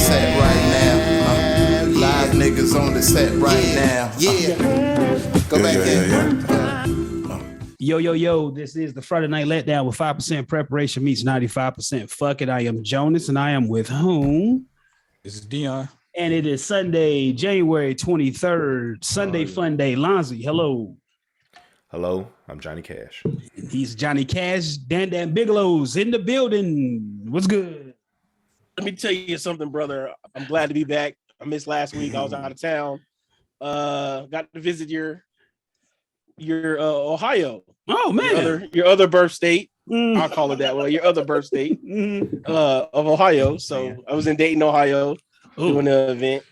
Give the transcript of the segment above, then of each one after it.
set right now. Live niggas on the set right now. Go back in. Yo, this is the Friday Night Letdown with 5% preparation meets 95% fuck it. I am Jonas and I am with whom? This is Dion. And it is Sunday, January 23rd, Sunday Fun Day. Lonzy, hello. Hello, I'm Johnny Cash. He's Johnny Cash. Dan Bigelow's in the building. What's good? Let me tell you something, brother. I'm glad to be back. I missed last week. I was out of town. Got to visit your Ohio. Oh man, your other birth state. I'll call it that way. Your other birth state of Ohio. So I was in Dayton, Ohio, doing an event.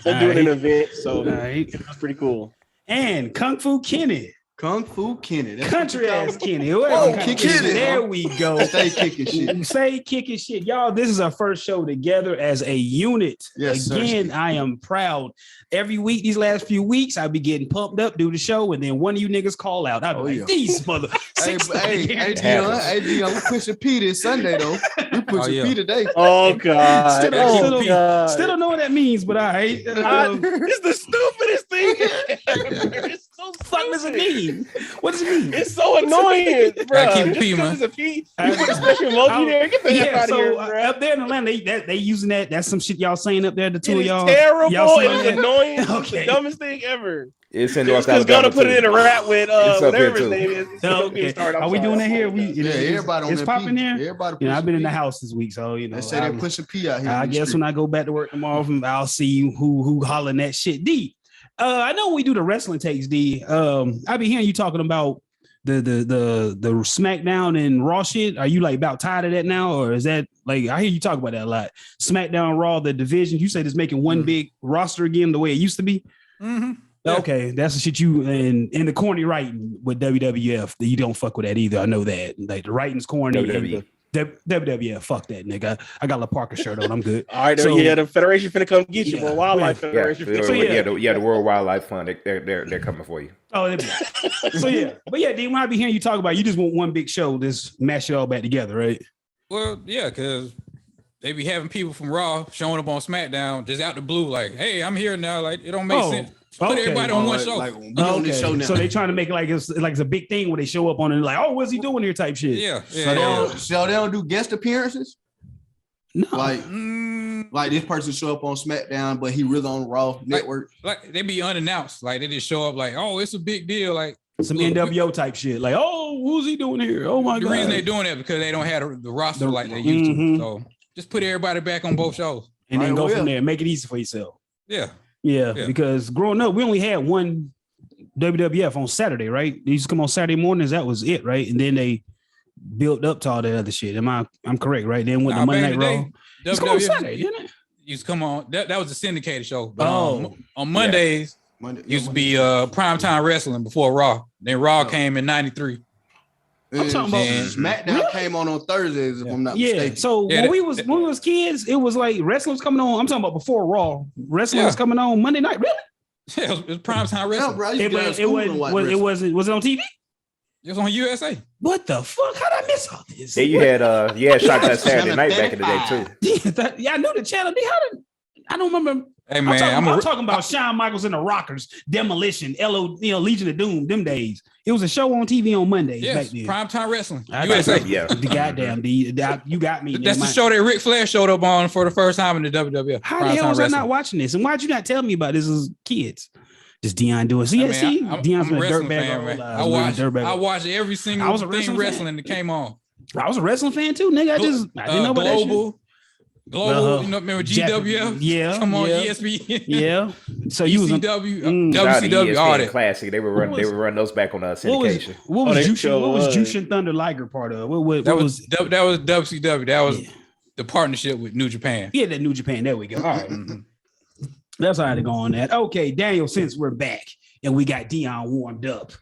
An event. So it was pretty cool. And Kung Fu Kenny. That's Country ass Kenny. Kenny. There we go. Stay kicking shit. Say kicking shit. Y'all, this is our first show together as a unit. Yes, Again, sir. I am proud. Every week, these last few weeks, I'll be getting pumped up, do the show, and then one of you niggas call out. I'll be like, these mother. Hey, Dion, we pushing P this Sunday, though. We pushing P today. Oh, God. Still don't know what that means, but I hate it's the stupidest thing. It's so fuck does it mean? What does it mean? It's so annoying, bro. Keep it P, man. It's a P. You put a special emoji there. Get the heck out of here, bro. Up there in Atlanta, they using that. That's some shit y'all saying up there. The two of It's y'all. terrible. Y'all It's that? annoying. It's Okay. the dumbest thing ever. It's in North Just Alabama. gonna put it in a rap with whatever his too. name is. Okay. Are we doing that here? Everybody on it's that popping P. here. Everybody You know, I've been in the pushing house this week, so They say they're pushing P out here. I guess when I go back to work tomorrow, I'll see who hollering that shit. D. I know when we do the wrestling takes, D. I be hearing you talking about the SmackDown and Raw shit. Are you like about tired of that now, or is that like I hear you talk about that a lot? SmackDown, Raw, the division. You said it's making one big roster again, the way it used to be. Mm-hmm. Yeah. Okay, that's the shit you and the corny writing with WWF. You don't fuck with that either. I know that. Like the writing's corny. WWE. WWF, fuck that nigga. I got a Parker shirt on. I'm good. All right, So- the Federation finna come get you, bro. Wildlife Federation. The World Wildlife Fund. They're coming for you. Oh, but yeah, D, when I be hearing you talk about, you just want one big show, just mash it all back together, right? Well, yeah, because they be having people from Raw showing up on SmackDown just out the blue, like, hey, I'm here now. Like, it don't make sense. Put everybody on one show. On this show now. So they trying to make it like it's a big thing where they show up on it and like, oh, what's he doing here type shit. Yeah. So they don't do guest appearances? No. Like this person show up on SmackDown, but he really on Raw network. Like they be unannounced. Like they just show up like, oh, it's a big deal. Like Some NWO type shit. Like, oh, who's he doing here? Oh my God. The reason they're doing that because they don't have the roster like they used to. So just put everybody back on both shows. And then go from there. Make it easy for yourself. Yeah, because growing up, we only had one WWF on Saturday, right? They used to come on Saturday mornings. That was it, right? And then they built up to all that other shit. I'm correct, right? Then with the Monday Night Raw. It's on Saturday, didn't it? Used to come on. That was a syndicated show. But on Mondays, used to be primetime wrestling before Raw. Then Raw came in '93. I'm talking about SmackDown came on Thursdays, if I'm not mistaken. So when we was kids, it was like wrestling was coming on. I'm talking about before Raw. Wrestling was coming on Monday night. Really? Yeah, it was primetime wrestling. No, bro, was it on TV? It was on USA. What the fuck? How'd I miss all this? Yeah, you had shot that Saturday night back in the day too. Yeah, I knew the channel. I don't remember. Hey man, I'm talking about Shawn Michaels and the Rockers, Demolition, Legion of Doom, them days. It was a show on TV on Mondays back then. Primetime wrestling. USA. Yeah. The goddamn you got me. That's the show that Ric Flair showed up on for the first time in the WWF. How the hell was I not watching this? And why'd you not tell me about this as kids? Just Dion doing. So Dion's been a dirtbag fan, man. I watched every single thing wrestling that came on. I was a wrestling fan too, nigga. I didn't know about that shit. Global, remember GWF? Yeah. Come on, ESPN. Yeah. So you was WCW, all that. Classic. They were run those back on syndication. What was Jushin Thunder Liger part of? That was WCW. That was the partnership with New Japan. Yeah, that New Japan. There we go. All right. That's how to go on that. Okay, Daniel, since we're back and we got Dion warmed up.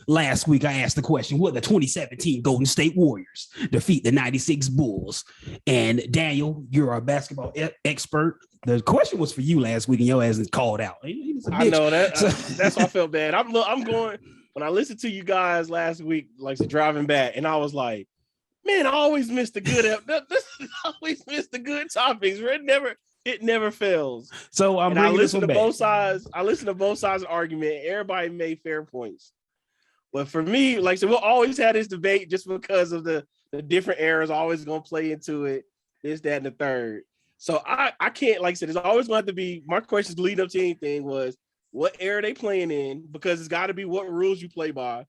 Last week, I asked the question, will the 2017 Golden State Warriors defeat the 96 Bulls? And Daniel, you're our basketball expert. The question was for you last week and your ass is called out. I know that. That's why I felt bad. I'm going, when I listened to you guys last week, like driving back, and I was like, man, I always miss the good. I always miss the good topics. Right? It never fails. So I'm bringing this one back. I listen to both sides of the argument. Everybody made fair points. But for me, like I said, we'll always have this debate just because of the different eras always going to play into it. This, that, and the third. So I can't, like I said, there's always going to have to be, my questions lead up to anything was, what era they playing in? Because it's got to be what rules you play by.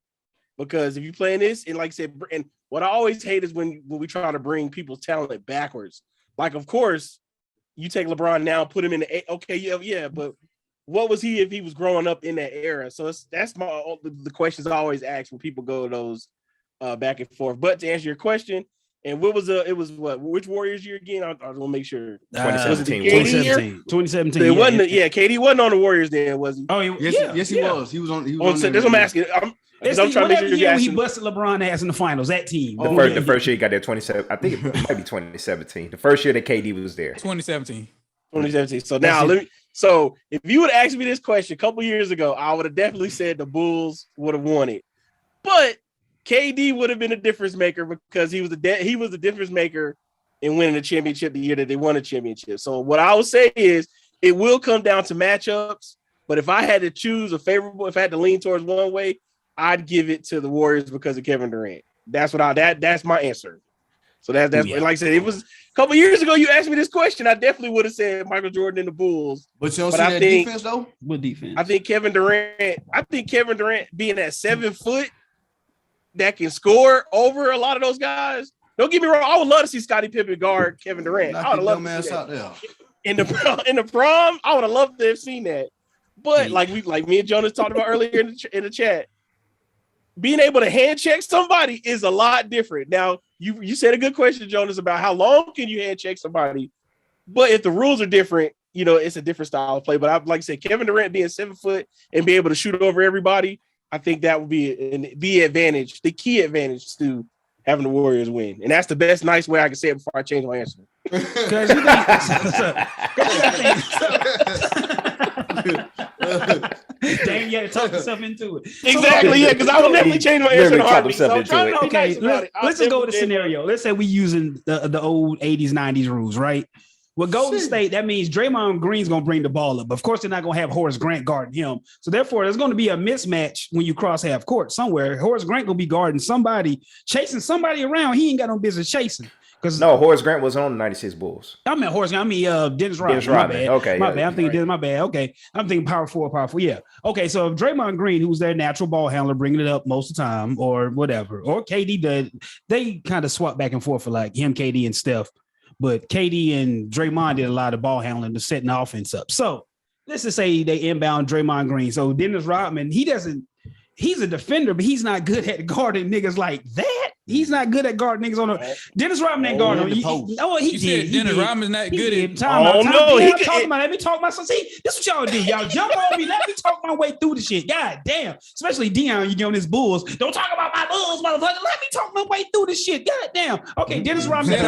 Because if you play in this, and like I said, and what I always hate is when we try to bring people's talent backwards. Like, of course, you take LeBron now, put him in the okay, yeah, but what was he if he was growing up in that era? So that's the questions I always ask when people go those back and forth. But to answer your question, and which Warriors year again? I want to make sure. 2017. 2017. It wasn't. KD wasn't on the Warriors then, was he? Oh, yes, he was. He was on. That's what I'm asking. I'm trying to make sure year he busted LeBron ass in the finals. That team. The first year he got there, 27. I think it might be 2017. The first year that KD was there. 2017. So now So if you would ask me this question a couple years ago, I would have definitely said the Bulls would have won it. But KD would have been a difference maker because he was the difference maker in winning the championship the year that they won a championship. So what I would say is it will come down to matchups. But if I had to choose if I had to lean towards one way, I'd give it to the Warriors because of Kevin Durant. That's my answer. So that's like I said, it was a couple years ago. You asked me this question, I definitely would have said Michael Jordan and the Bulls. But you don't see that defense though. What defense? I think Kevin Durant being at 7 foot that can score over a lot of those guys. Don't get me wrong. I would love to see Scottie Pippen guard Kevin Durant. I would love to see that. Out there. In the prom, I would have loved to have seen that. But like me and Jonas talked about earlier in the chat, being able to hand check somebody is a lot different. Now, you said a good question, Jonas, about how long can you hand check somebody. But if the rules are different, it's a different style of play. But like I said, Kevin Durant being 7 foot and be able to shoot over everybody, I think that would be the advantage, the key advantage to having the Warriors win. And that's the best, nice way I can say it before I change my answer. Because you think Dang, you had to talk yourself into it. Exactly, yeah, because I will definitely change my answer in a heartbeat. So okay, let's just go with the scenario. Let's say we using the old 80s, 90s rules, right? With Golden State, that means Draymond Green's going to bring the ball up. Of course, they're not going to have Horace Grant guarding him. So therefore, there's going to be a mismatch when you cross half court somewhere. Horace Grant going to be guarding somebody, chasing somebody around. He ain't got no business chasing. No, Horace Grant was on the 96 Bulls. I mean Horace Grant. I mean Dennis Rodman. Dennis Rodman. Okay. My bad. I'm thinking Dennis. My bad. Okay. I'm thinking power forward. Yeah. Okay. So if Draymond Green, who's their natural ball handler, bringing it up most of the time or whatever, or KD did, they kind of swap back and forth for like him, KD, and Steph. But KD and Draymond did a lot of ball handling to setting the offense up. So let's just say they inbound Draymond Green. So Dennis Rodman, he's a defender, but he's not good at guarding niggas like that. He's not good at guarding niggas on the Dennis Rodman ain't guarding him. He did. Dennis Rodman's not good at let me talk myself. See, this is what y'all do. Y'all jump on me. Let me talk my way through the shit. God damn. Especially Dion, you get on his Bulls. Don't talk about my Bulls, motherfucker. Let me talk my way through the shit. God damn. Okay, Dennis Rodman.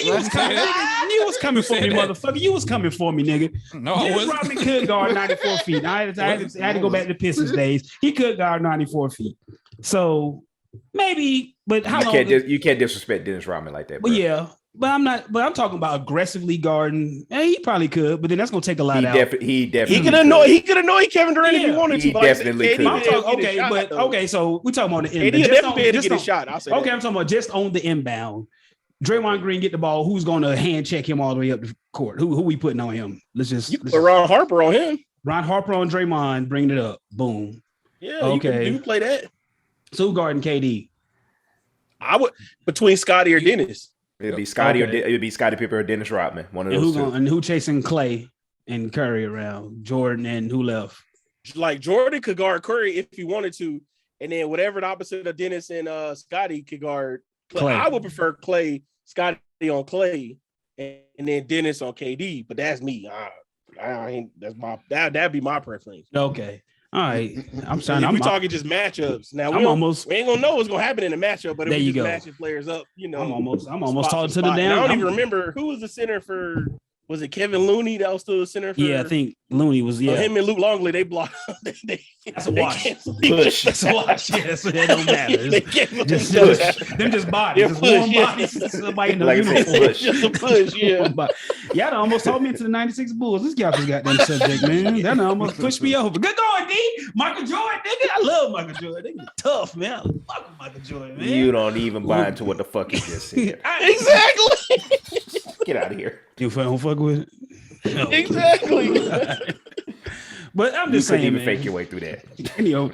You was coming for me, motherfucker. You was coming for me, nigga. No, Dennis Rodman could guard 94 feet. I had to go back to Pistons days. He could guard 94 feet. So maybe, but how long? You can't disrespect Dennis Rodman like that, bro. But yeah, but I'm not. But I'm talking about aggressively guarding. He probably could, but then that's gonna take a lot out. He could annoy Kevin Durant if he wanted to. He definitely could. Okay, so we're talking about the inbound. He'll definitely be able to get a shot. I'm talking about just on the inbound. Draymond Green get the ball. Who's gonna hand check him all the way up the court? Who we putting on him? Let's put Ron Harper on him. Ron Harper on Draymond, bringing it up. Boom. Yeah, okay. You can play that. So who guarding KD? I would between Scotty or Dennis. It'd be Scotty or it would be Scottie Pippen or Dennis Rodman. One of those two. And who chasing Clay and Curry around? Jordan and who left? Like Jordan could guard Curry if he wanted to, and then whatever the opposite of Dennis and Scotty could guard Clay. I would prefer Clay, Scotty on Clay, and then Dennis on KD. But that's me. That'd be my preference. Okay. All right, I'm sorry. We're talking just matchups. Now we ain't gonna know what's gonna happen in the matchup, but if we just matching players up, I'm almost talking to the damn. I don't even remember who was the center for Was it Kevin Looney that was still the center? For, I think Looney was. Yeah, him and Luke Longley, they blocked. That's a wash. Push. That's a wash. Yeah, so that don't matter. Them just bodies, Yeah, just push, warm yeah. bodies. Somebody in the Like I said, uniform. push. Just a push, yeah. Y'all done almost told me into the '96 Bulls. This guy just got them subject, man. That done almost pushed me over. Good going, D. Michael Jordan, nigga. I love Michael Jordan. Nigga tough, man. I love Michael Jordan, man. You don't even buy into what the fuck he just said. Exactly. Get out of here. You don't fuck with it? No. Exactly. But I'm You just couldn't saying, even man. fake your way through that. Kenny Right.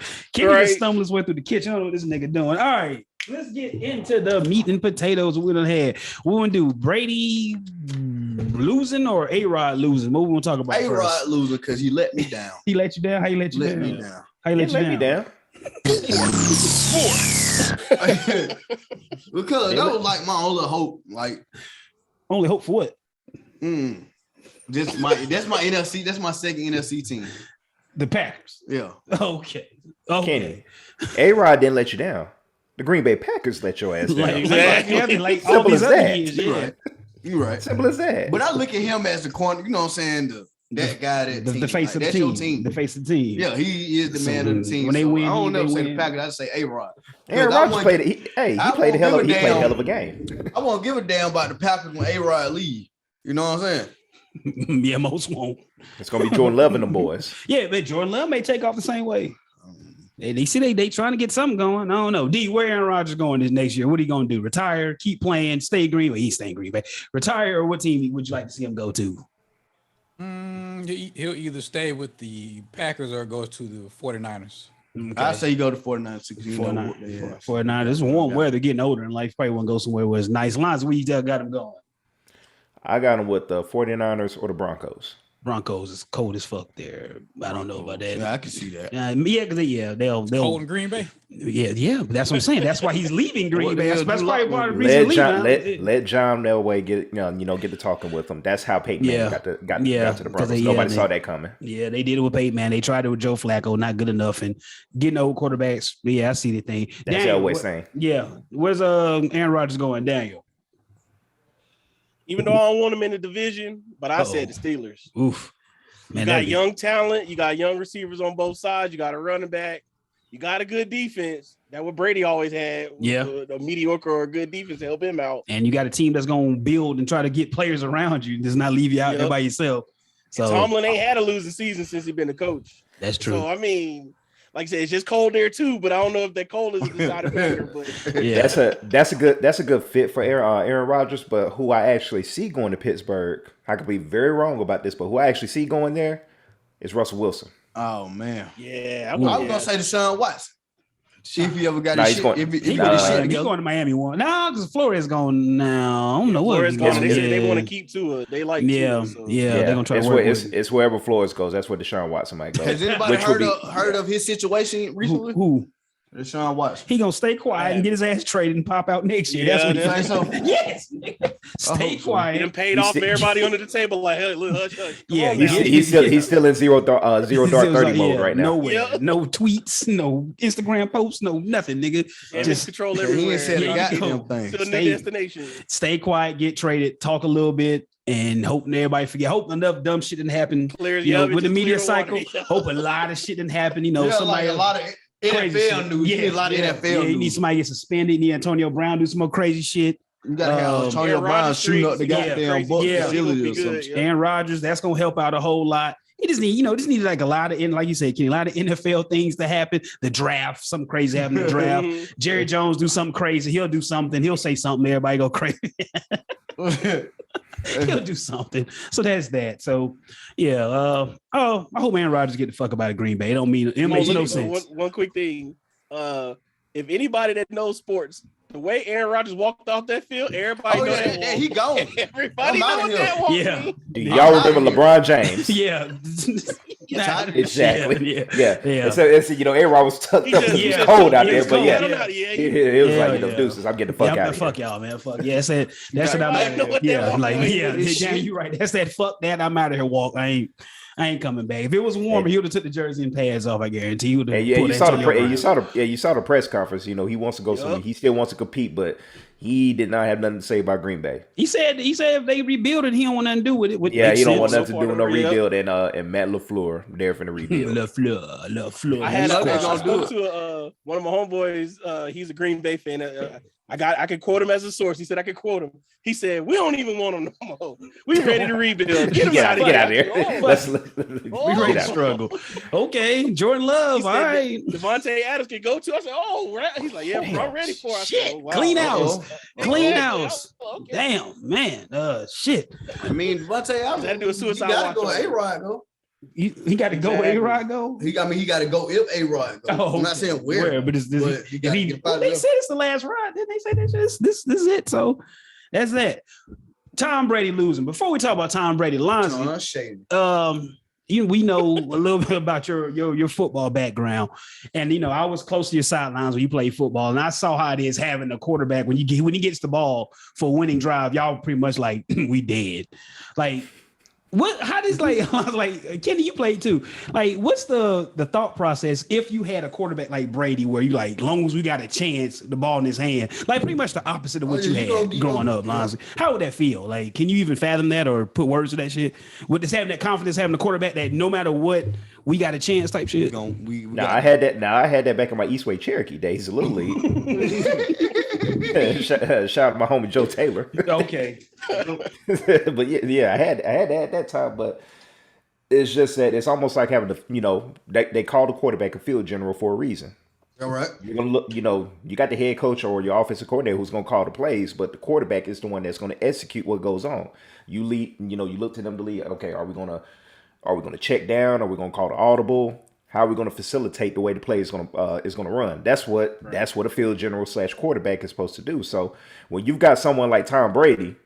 just stumbled his way through the kitchen. I don't know what this nigga doing. All right, let's get into the meat and potatoes we done had. We want to do Brady losing or A-Rod losing? What we want to talk about first? A-Rod losing because he let me down. He let you down? How you let you Let down? me down. How you let you down? Because that was like my only hope. Like, Only hope for what? that's my NFC. That's my second NFC team. The Packers. Yeah. Okay. Kenny, A-Rod didn't let you down. The Green Bay Packers let your ass down. Exactly. Like all Simple these as other that. years, You're yeah. right. You're right. Simple as that. But I look at him as the corner. You know what I'm saying? That guy, that The team. face of the that's team. your team. The face of the team. Yeah, he is the So man of the team. when they win, I don't never they say win. the Packers. I just say A-Rod. Aaron Rodgers played. He played a hell of a game. I won't give a damn about the Packers when A-Rod leave. You know what I'm saying? Yeah, most won't. It's gonna be Jordan Love and them boys. Yeah, but Jordan Love may take off the same way. They see they trying to get something going. I don't know. D, where Aaron Rodgers going this next year? What are you going to do? Retire, keep playing, stay Green Bay? He's staying Green Bay. Retire, or what team would you like to see him go to? He'll either stay with the Packers or go to the 49ers. Okay. I say you go to 49ers. 49ers. It's warm weather, getting older in life. Probably want to go somewhere where it's nice. Lines, where you got him going? I got him with the 49ers or the Broncos. Broncos is cold as fuck there. I don't know about that. Yeah, I can see that. They'll Cold in Green Bay. Yeah. That's what I'm saying. That's why he's leaving Green Bay. That's probably part of the Let reason he's John, leaving. let John Elway get get to talking with him. That's how Peyton Manning got to the 'cause Broncos. Nobody saw that coming. Yeah, they did it with Peyton, man. They tried it with Joe Flacco, not good enough, and getting old quarterbacks. Yeah, I see the thing. That's Elway's saying. Yeah, where's Aaron Rodgers going, Daniel? Even though I don't want him in the division, but I said the Steelers. Oof. Man, You got young talent. You got young receivers on both sides. You got a running back. You got a good defense. That's what Brady always had. Yeah. A mediocre or a good defense to help him out. And you got a team that's going to build and try to get players around you. Does not leave you out there by yourself. So Tomlin ain't had a losing season since he's been the coach. That's true. So, I mean, like I said, it's just cold there too, but I don't know if that cold is a deciding factor. But yeah, that's a good fit for Aaron Rodgers. But who I actually see going to Pittsburgh, I could be very wrong about this, but who I actually see going there is Russell Wilson. Oh man. yeah, I was gonna say Deshaun Watson. See if he ever got Nah, his he's shit. going- If he's going to Miami one. No, because Florida's going now. I don't know what Flores he's going. going. They said they want to keep Tua. They like Yeah, Tua, so. they're gonna try to work with it. It's wherever Flores goes. That's where Deshaun Watson might go. Has anybody Which would heard of his situation recently? Who? Deshaun Watson. He gonna stay quiet and get his ass traded and pop out next year. That's what Yeah, he's so. Yes, stay He quiet. done paid off everybody under the table. Like, hey, look, hush, hush. Come Yeah, on now. He's still in zero dark 30 mode right now. Nowhere, Yeah. no tweets, no Instagram posts, no nothing, nigga. And Just control He everywhere. ain't said a Yeah, goddamn thing. to the Stay- destination. stay quiet, get traded, talk a little bit, and hoping everybody forget. Hope enough dumb shit didn't happen. Players, You know, yeah, with the just media clear cycle, water. hope a lot of shit didn't happen. You know, Yeah, somebody like a lot of crazy NFL shit. news. You need a lot of NFL Yeah, you need news. somebody get suspended. You need Antonio Brown do some more crazy shit. You gotta have Antonio Aaron Brown Rodgers shooting up the streaks, goddamn crazy. book Yeah. facility or He'll be something. good, yeah. Aaron Rodgers, that's gonna help out a whole lot. He just need like a lot of, like you said, Kenny, a lot of NFL things to happen. The draft, something crazy happen in the draft. Mhm. Jerry Jones do something crazy. He'll do something. He'll say something. Everybody go crazy. He'll do something. So that's that. So yeah. I hope Aaron Rodgers get the fuck about Green Bay. It makes no sense. One quick thing. If anybody that knows sports, the way Aaron Rodgers walked off that field, everybody know that walk. he gone. Everybody I'm outta know here. that walk. Yeah. mean. Do y'all remember LeBron James? Yeah. Exactly. Yeah. And so it's Aaron Rodgers was tucked up. He It was just- cold out yeah, there, it's but cold. yeah, it was Yeah, like yeah. deuces. I'm getting the fuck out of Fuck here. y'all, man. Fuck yeah. That's what I'm Everybody know what that yeah. walk Like is. yeah, damn, you right. That's that fuck that. I'm out of here. Walk. I ain't coming back. If it was warmer, he would have took the jersey and pads off. I guarantee you. And you saw the press conference. He wants to go somewhere. He still wants to compete, but he did not have nothing to say about Green Bay. He said if they rebuild it, he don't want nothing to do with it. He don't want nothing to do with no rebuild. And Matt LaFleur there for the rebuild. LaFleur. I had to one of my homeboys. He's a Green Bay fan. I could quote him as a source. He said I could quote him. He said, "We don't even want him no more. We ready to rebuild. Get out of here. We ready to struggle." Okay, Jordan Love. All right, Devontae Adams can go to. I said, "Oh, right." He's like, "Yeah, I'm ready for it." Shit, said, wow. clean house. Okay. Damn, man. Shit. I mean, Devontae Adams had to do a suicide watch. Go A-Rod, go. He got to go. A-Rod go. He got to go if A-Rod go. Oh, I'm not saying where, but it's this. But they said it's the last ride. Didn't they say this is it? So that's that. Tom Brady losing. Before we talk about Tom Brady, Lonzy, we know a little bit about your football background, and I was close to your sidelines when you played football, and I saw how it is having a quarterback when he gets the ball for a winning drive. Y'all pretty much like we dead, like. How does I was like, Kenny, you played too. Like, what's the thought process if you had a quarterback like Brady, where you like, long as we got a chance, the ball in his hand, like pretty much the opposite of what you had growing up, Lonzy. How would that feel? Like, can you even fathom that or put words to that shit? With this having that confidence, having a quarterback that no matter what, we got a chance type shit. I had that back in my Eastway Cherokee days, a little league. Shout out to my homie Joe Taylor. Okay. But yeah, I had that at that time, but it's just that it's almost like having they call the quarterback a field general for a reason. All right. You're gonna look, you got the head coach or your offensive coordinator who's gonna call the plays, but the quarterback is the one that's gonna execute what goes on. You lead, you look to them to lead. Okay, are we gonna check down? Are we gonna call the audible? How are we going to facilitate the way the play is going to run? That's what a field general / quarterback is supposed to do. So when you've got someone like Tom Brady,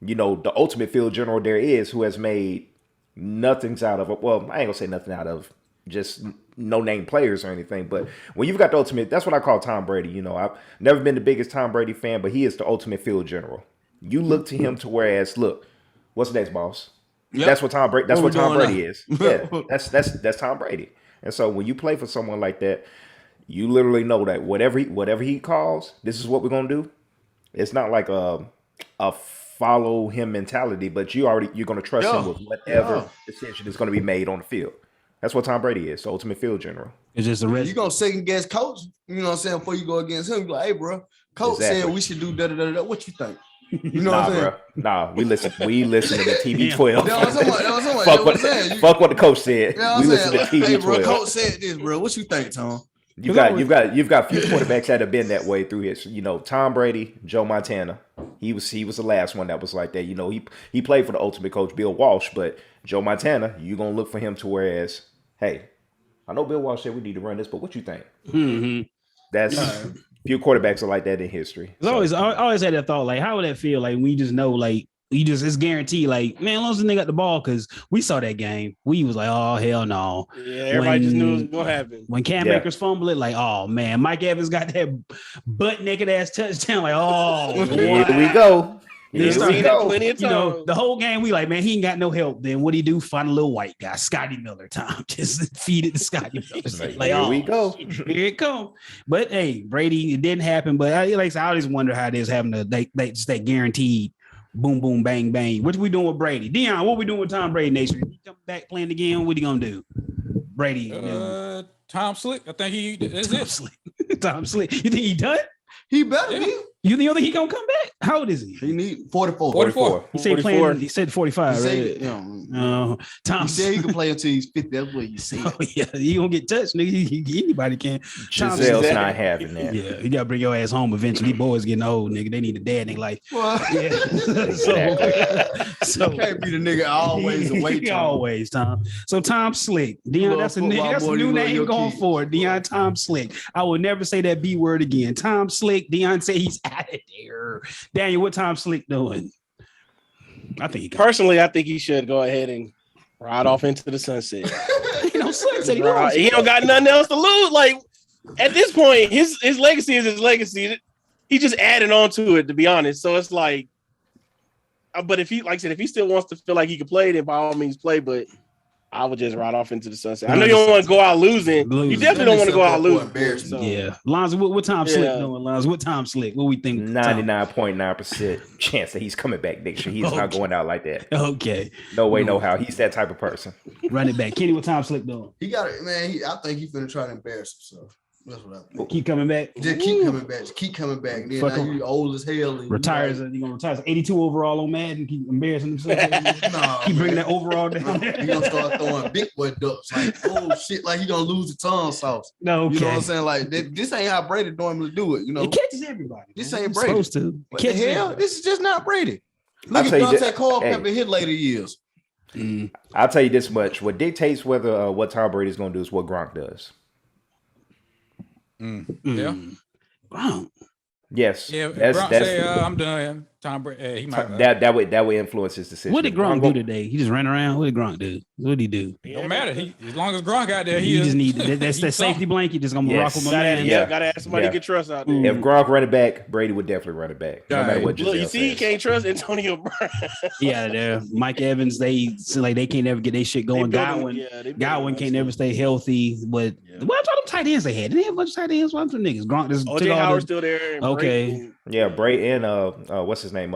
the ultimate field general there is, who has made nothings out of it. Well, I ain't gonna say nothing out of just no name players or anything. But when you've got the ultimate, that's what I call Tom Brady. I've never been the biggest Tom Brady fan, but he is the ultimate field general. You look to him to whereas, look, what's next, boss? Yep. That's what Tom Brady. That's what Tom Brady is. Yeah, that's Tom Brady. And so when you play for someone like that, you literally know that whatever he calls, this is what we're gonna do. It's not like a follow him mentality, but you're gonna trust him with whatever decision is gonna be made on the field. That's what Tom Brady is, the ultimate field general. It's just a risk. You're gonna second guess coach, before you go against him. You're like, hey, bro, coach said we should do da-da-da-da. What you think? You know what I'm saying? Bro. Nah, we listen to the TB12. Fuck what the coach said. We listen to TB12. Hey, bro, coach said this, bro. What you think, Tom? You've got few quarterbacks that have been that way through his. Tom Brady, Joe Montana. He was the last one that was like that. He played for the ultimate coach, Bill Walsh, but Joe Montana, you're gonna look for him to whereas, hey, I know Bill Walsh said we need to run this, but what you think? Mm-hmm. That's few quarterbacks are like that in history. I always had that thought, like, how would that feel? Like, we just know, like, it's guaranteed, like, man, as long as they got the ball, because we saw that game. We was like, oh, hell no. Yeah, everybody just knew it was going to happen. When Cam Akers fumbled it, like, oh, man, Mike Evans got that butt-naked ass touchdown, like, oh, here we go. Plenty of time. The whole game, we like, man, he ain't got no help. Then what he do? Find a little white guy, Scotty Miller. Tom just feed it to Scotty Miller. Like, here we go. Here it come. But hey, Brady, it didn't happen. But I always wonder how it is having just that guaranteed boom, boom, bang, bang. What we doing with Brady? Dion, what we doing with Tom Brady next year? He come back playing again. What he gonna do? Brady. Tom Slick. I think that's it. Slick. Tom Slick. You think he done? He better be. You think he gonna come back? How old is he? He need 44. 44. He said playing. He said 45. Right? Tom. He said he can play until he's 50. That's what you said. Oh yeah, he gonna get touched, nigga. Anybody can. Giselle's not having that. Yeah, you gotta bring your ass home eventually. These boys getting old, nigga. They need a dad in their life. Well, yeah. so can't be the nigga always away. Always, Tom. So Tom Slick, Dion. That's a new name going forward. Dion Tom Slick. I will never say that B word again. Tom Slick. Dion say he's out of there. Daniel, what Tom Slick doing? I think personally, I think he should go ahead and ride off into the sunset. Slick said he don't got nothing else to lose. Like at this point, his legacy is his legacy. He just added on to it, to be honest. So it's like, but if he, like I said, if he still wants to feel like he can play, then by all means play. But I would just ride off into the sunset. I know you don't want to go out losing. You definitely don't want to go out losing. So. Yeah. Lonzo, what time Slick doing, Lonzo? What time Slick? What we think? 99.9% chance that he's coming back next year. He's not going out like that. Okay. No way, no how. He's that type of person. Run it back. Kenny, what time Slick doing? He got it, man. I think he's finna try to embarrass himself. That's what I think. Keep coming back. Just keep coming back. Just keep coming back. Then now you old as hell. Retires. You gonna retire 82 overall on Madden. Keep embarrassing himself. Keep bringing that overall down. He gonna start throwing big boy ducks. Like, oh shit, like he gonna lose the tongue sauce. No, okay. You know what I'm saying? Like this ain't how Brady normally do it. You know, it catches everybody. This ain't Brady. Supposed to. What the hell? This is just not Brady. Look at Dante Culpepper in his later years. I'll tell you this much: what dictates whether what Tom Brady's gonna do is what Gronk does. Yeah. Wow. Yes. Yeah. Gronk say, I'm done. Tom Brady. He might. That would influence his decision. What did Gronk do today? He just ran around. What did Gronk do? What did he do? Don't matter. As long as Gronk out there, he just need that's that safety blanket. Just gonna rock with my man. Gotta have somebody you can trust out there. If Gronk run it back, Brady would definitely run it back. No matter what. Look, you see, he can't trust Antonio Brown. Yeah, there. Mike Evans. They can't never get their shit going. Godwin can't never stay healthy. But what about them tight ends they had? Did they have a bunch of tight ends? One for niggas. Gronk just OJ Howard's still there. Okay. Yeah, Bray and what's his name?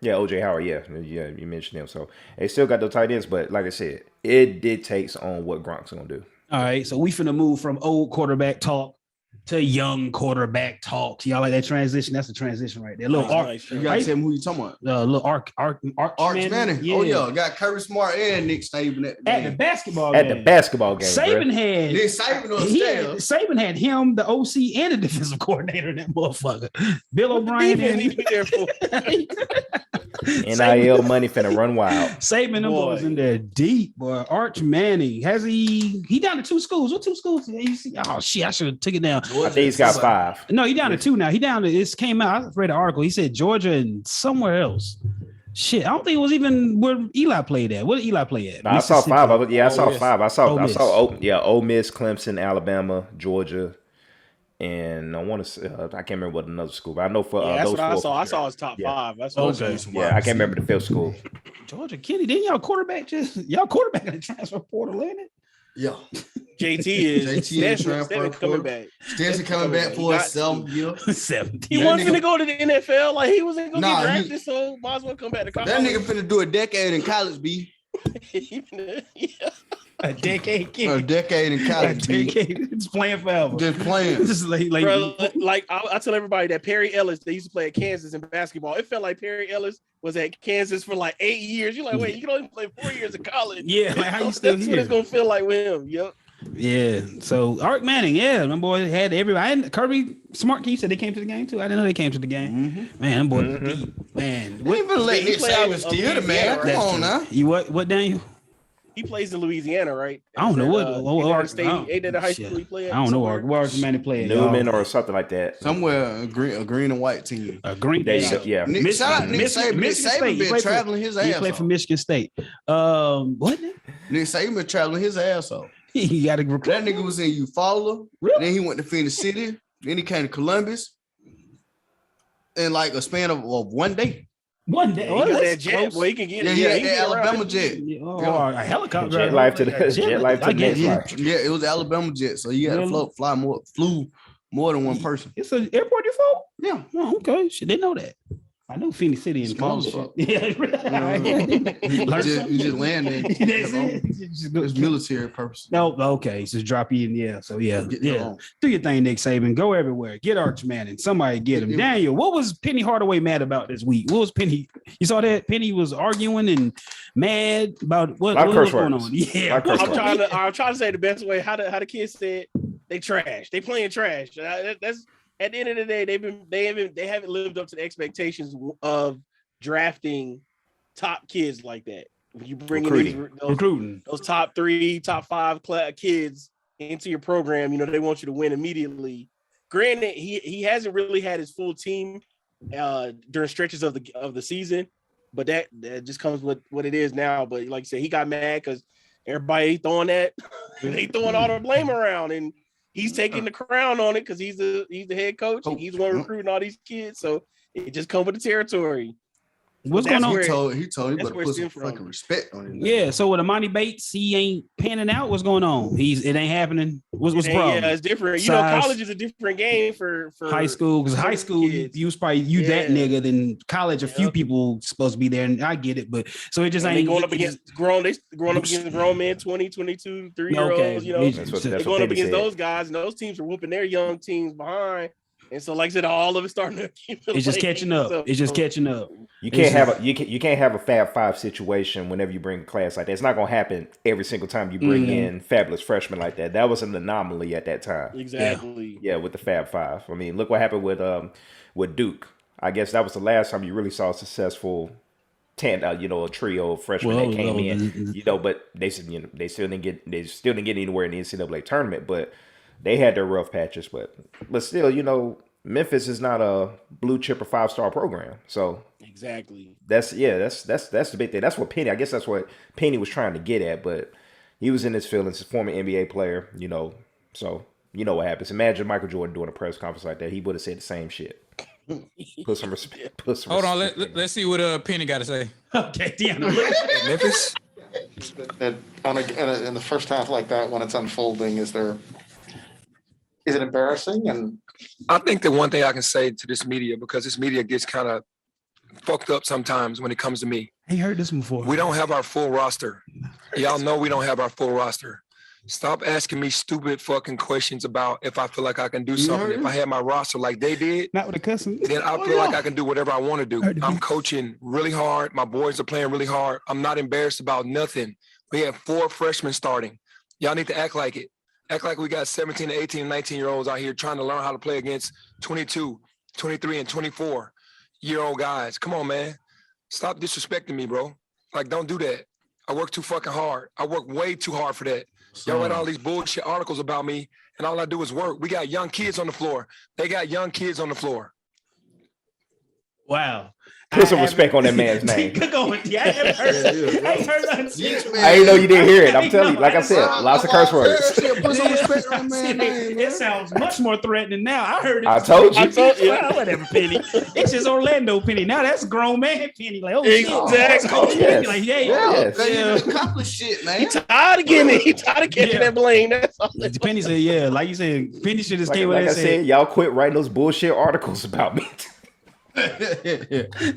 Yeah, OJ Howard. Yeah, you mentioned him. So they still got those tight ends, but like I said, it dictates on what Gronk's gonna do. All right, so we finna move from old quarterback talk to young quarterback talk. Y'all like that transition? That's a transition right there. Little arc. You gotta tell me who you talking about. Little Arch Manning. Yeah. Oh yeah, got Kirby Smart and Nick Saban at the basketball game. Saban had Nick Saban on Saban had him, the OC, and the defensive coordinator. That motherfucker, Bill O'Brien. NIL money finna run wild. Saban them boys in there deep, boy. Arch Manning has he down to 2 schools? What 2 schools? Oh shit, I should have took it down. I think he's got 5. No, he down to 2 now. He down to this came out. I read an article. He said Georgia and somewhere else. Shit, I don't think it was even where Eli played at. What did Eli play at? No, I saw 5. I saw 5. I saw Ole Miss, Clemson, Alabama, Georgia. And I want to say, I can't remember what another school, but I know for that's those what I saw. I saw his top 5. That's okay. I can't remember the 5th school. Georgia, Kenny, didn't y'all quarterback in the transfer portal, ain't it? Yeah. JT is coming back. Stetson coming back for a 7th year. 7th. He wasn't going to go to the NFL. Like he wasn't going to get drafted, so might as well come back to college. That nigga finna do a decade in college, B. A decade, kid. A decade in college. It's playing forever. Just playing. Just Bro, like I tell everybody that Perry Ellis, they used to play at Kansas in basketball. It felt like Perry Ellis was at Kansas for like 8 years. You're like, wait, you can only play 4 years of college. Yeah, like how you still That's here? what it's gonna feel like with him. Yep. Yeah. So Arch Manning, my boy had everybody. Kirby Smart, you said they came to the game too. I didn't know they came to the game. Mm-hmm. Man, them boys deep. Man, we even let Nick Saban steal the man. Come on now. You what Daniel? He plays in Louisiana, right? I don't know what ain't that the high school he played? I don't know where Arch Manning played. Newman or something like that. Somewhere a green and white team. A green. Yeah. Nick Saban been traveling his ass. He played for Michigan State. What? Nick Saban been traveling his ass off. He got to recruit. That nigga was in Eufaula. Really? Then he went to Phoenix City. Then he came to Columbus. In like a span of 1 day. 1 day. He got that jet. Well, he can get it. Yeah, he had Alabama jet. A helicopter. Jet life to the next life. Yeah, it was Alabama jet. So you had to flew more than one person. It's an airport you flew? Yeah. Oh, okay. Shit, they know that. I know Phoenix City and small as fuck. Yeah, you just land there. It's military purpose. No, okay. Just drop you in. Yeah. So yeah. Do your thing, Nick Saban. Go everywhere. Get Arch Manning. Somebody get him. Daniel, what was Penny Hardaway mad about this week? What was Penny? You saw that Penny was arguing and mad about what was going on. Yeah. I'm trying to say the best way how the kids said they trash. They playing trash. That's at the end of the day, they haven't lived up to the expectations of drafting top kids like that. When you bring in those top 3, top 5 kids into your program, they want you to win immediately. Granted, he hasn't really had his full team during stretches of the season, but that just comes with what it is now. But like I said, he got mad because everybody throwing all the blame around, and he's taking the crown on it because he's the head coach. And he's the one recruiting all these kids. So it just comes with the territory. What's going on? He told you better put some fucking respect on it. Yeah. So with Amani Bates, he ain't panning out. What's going on? It ain't happening. What's the problem? Yeah, it's different. You know, college is a different game for high school. Because high school, you was probably that nigga. Then college, a few people supposed to be there, and I get it. But so it just ain't going up against grown. They growing up against grown men, 20, 22, 3-year-olds. You know, they're going up against those guys, and those teams are whooping their young teams behind. And so, like I said, all of it starting to it's just catching up. It's just catching up. You can't have a Fab Five situation whenever you bring a class like that. It's not gonna happen every single time you bring in fabulous freshmen like that. That was an anomaly at that time. Exactly. Yeah, with the Fab Five. I mean, look what happened with Duke. I guess that was the last time you really saw a successful a trio of freshmen that came in. But they still didn't get anywhere in the NCAA tournament, but they had their rough patches, but still, Memphis is not a blue chip or 5-star program. So exactly. That's the big thing. That's what Penny. I guess that's what Penny was trying to get at, but he was in his feelings. His former NBA player, So you know what happens. Imagine Michael Jordan doing a press conference like that. He would have said the same shit. Put some respect. Hold on. Let's see what Penny got to say. Okay, Deanna. Memphis. In the first half like that, when it's unfolding, is it embarrassing? And I think the one thing I can say to this media, because this media gets kind of fucked up sometimes when it comes to me. I ain't heard this before. We don't have our full roster. Y'all know we don't have our full roster. Stop asking me stupid fucking questions about if I feel like I can do something. If I had my roster like they did, not with a cussing, then I feel like I can do whatever I want to do. I'm coaching really hard. My boys are playing really hard. I'm not embarrassed about nothing. We have 4 freshmen starting. Y'all need to act like it. Act like we got 17 to 18, 19-year-olds out here trying to learn how to play against 22, 23, and 24-year-old guys. Come on, man. Stop disrespecting me, bro. Like, don't do that. I work too fucking hard. I work way too hard for that. Y'all write all these bullshit articles about me, and all I do is work. We got young kids on the floor. They got young kids on the floor. Wow. Put some respect on that man's name. I ain't heard that. I didn't know you didn't hear it. I'm telling you, like I said, lots of curse words. Put some respect on that man's name. It sounds much more threatening now. I heard it. I told you. Well, whatever, Penny. It's just Orlando Penny. Now that's grown man Penny. Like, exactly. Yes. Like, Accomplish shit, man. He tired of getting that blame. That's all. Penny said, like you said, Penny should have stayed with like I said, y'all quit writing those bullshit articles about me.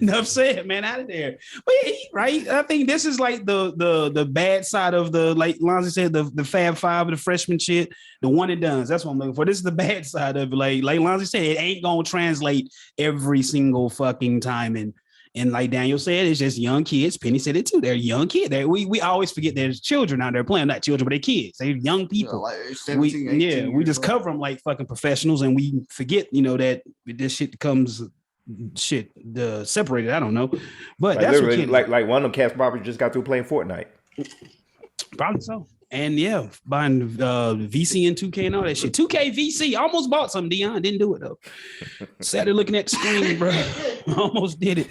Enough said, man, out of there. But right, I think this is like the bad side of the, like Lonzy said, the Fab Five, the freshman shit, the one and dones. That's what I'm looking for. This is the bad side of it. Like Lonzy said, it ain't gonna translate every single fucking time. And like Daniel said, it's just young kids. Penny said it too. They're young kids. We always forget there's children out there playing. Not children, but they're kids. They're young people. Like 17, we just cover them like fucking professionals, and we forget, that this shit becomes separated. I don't know, but that's what like one of them cats probably just got through playing Fortnite. Probably so. And buying VC and 2K and all that shit. 2K VC, almost bought some, Dion. Didn't do it though. Sat there looking at the screen, bro. Almost did it.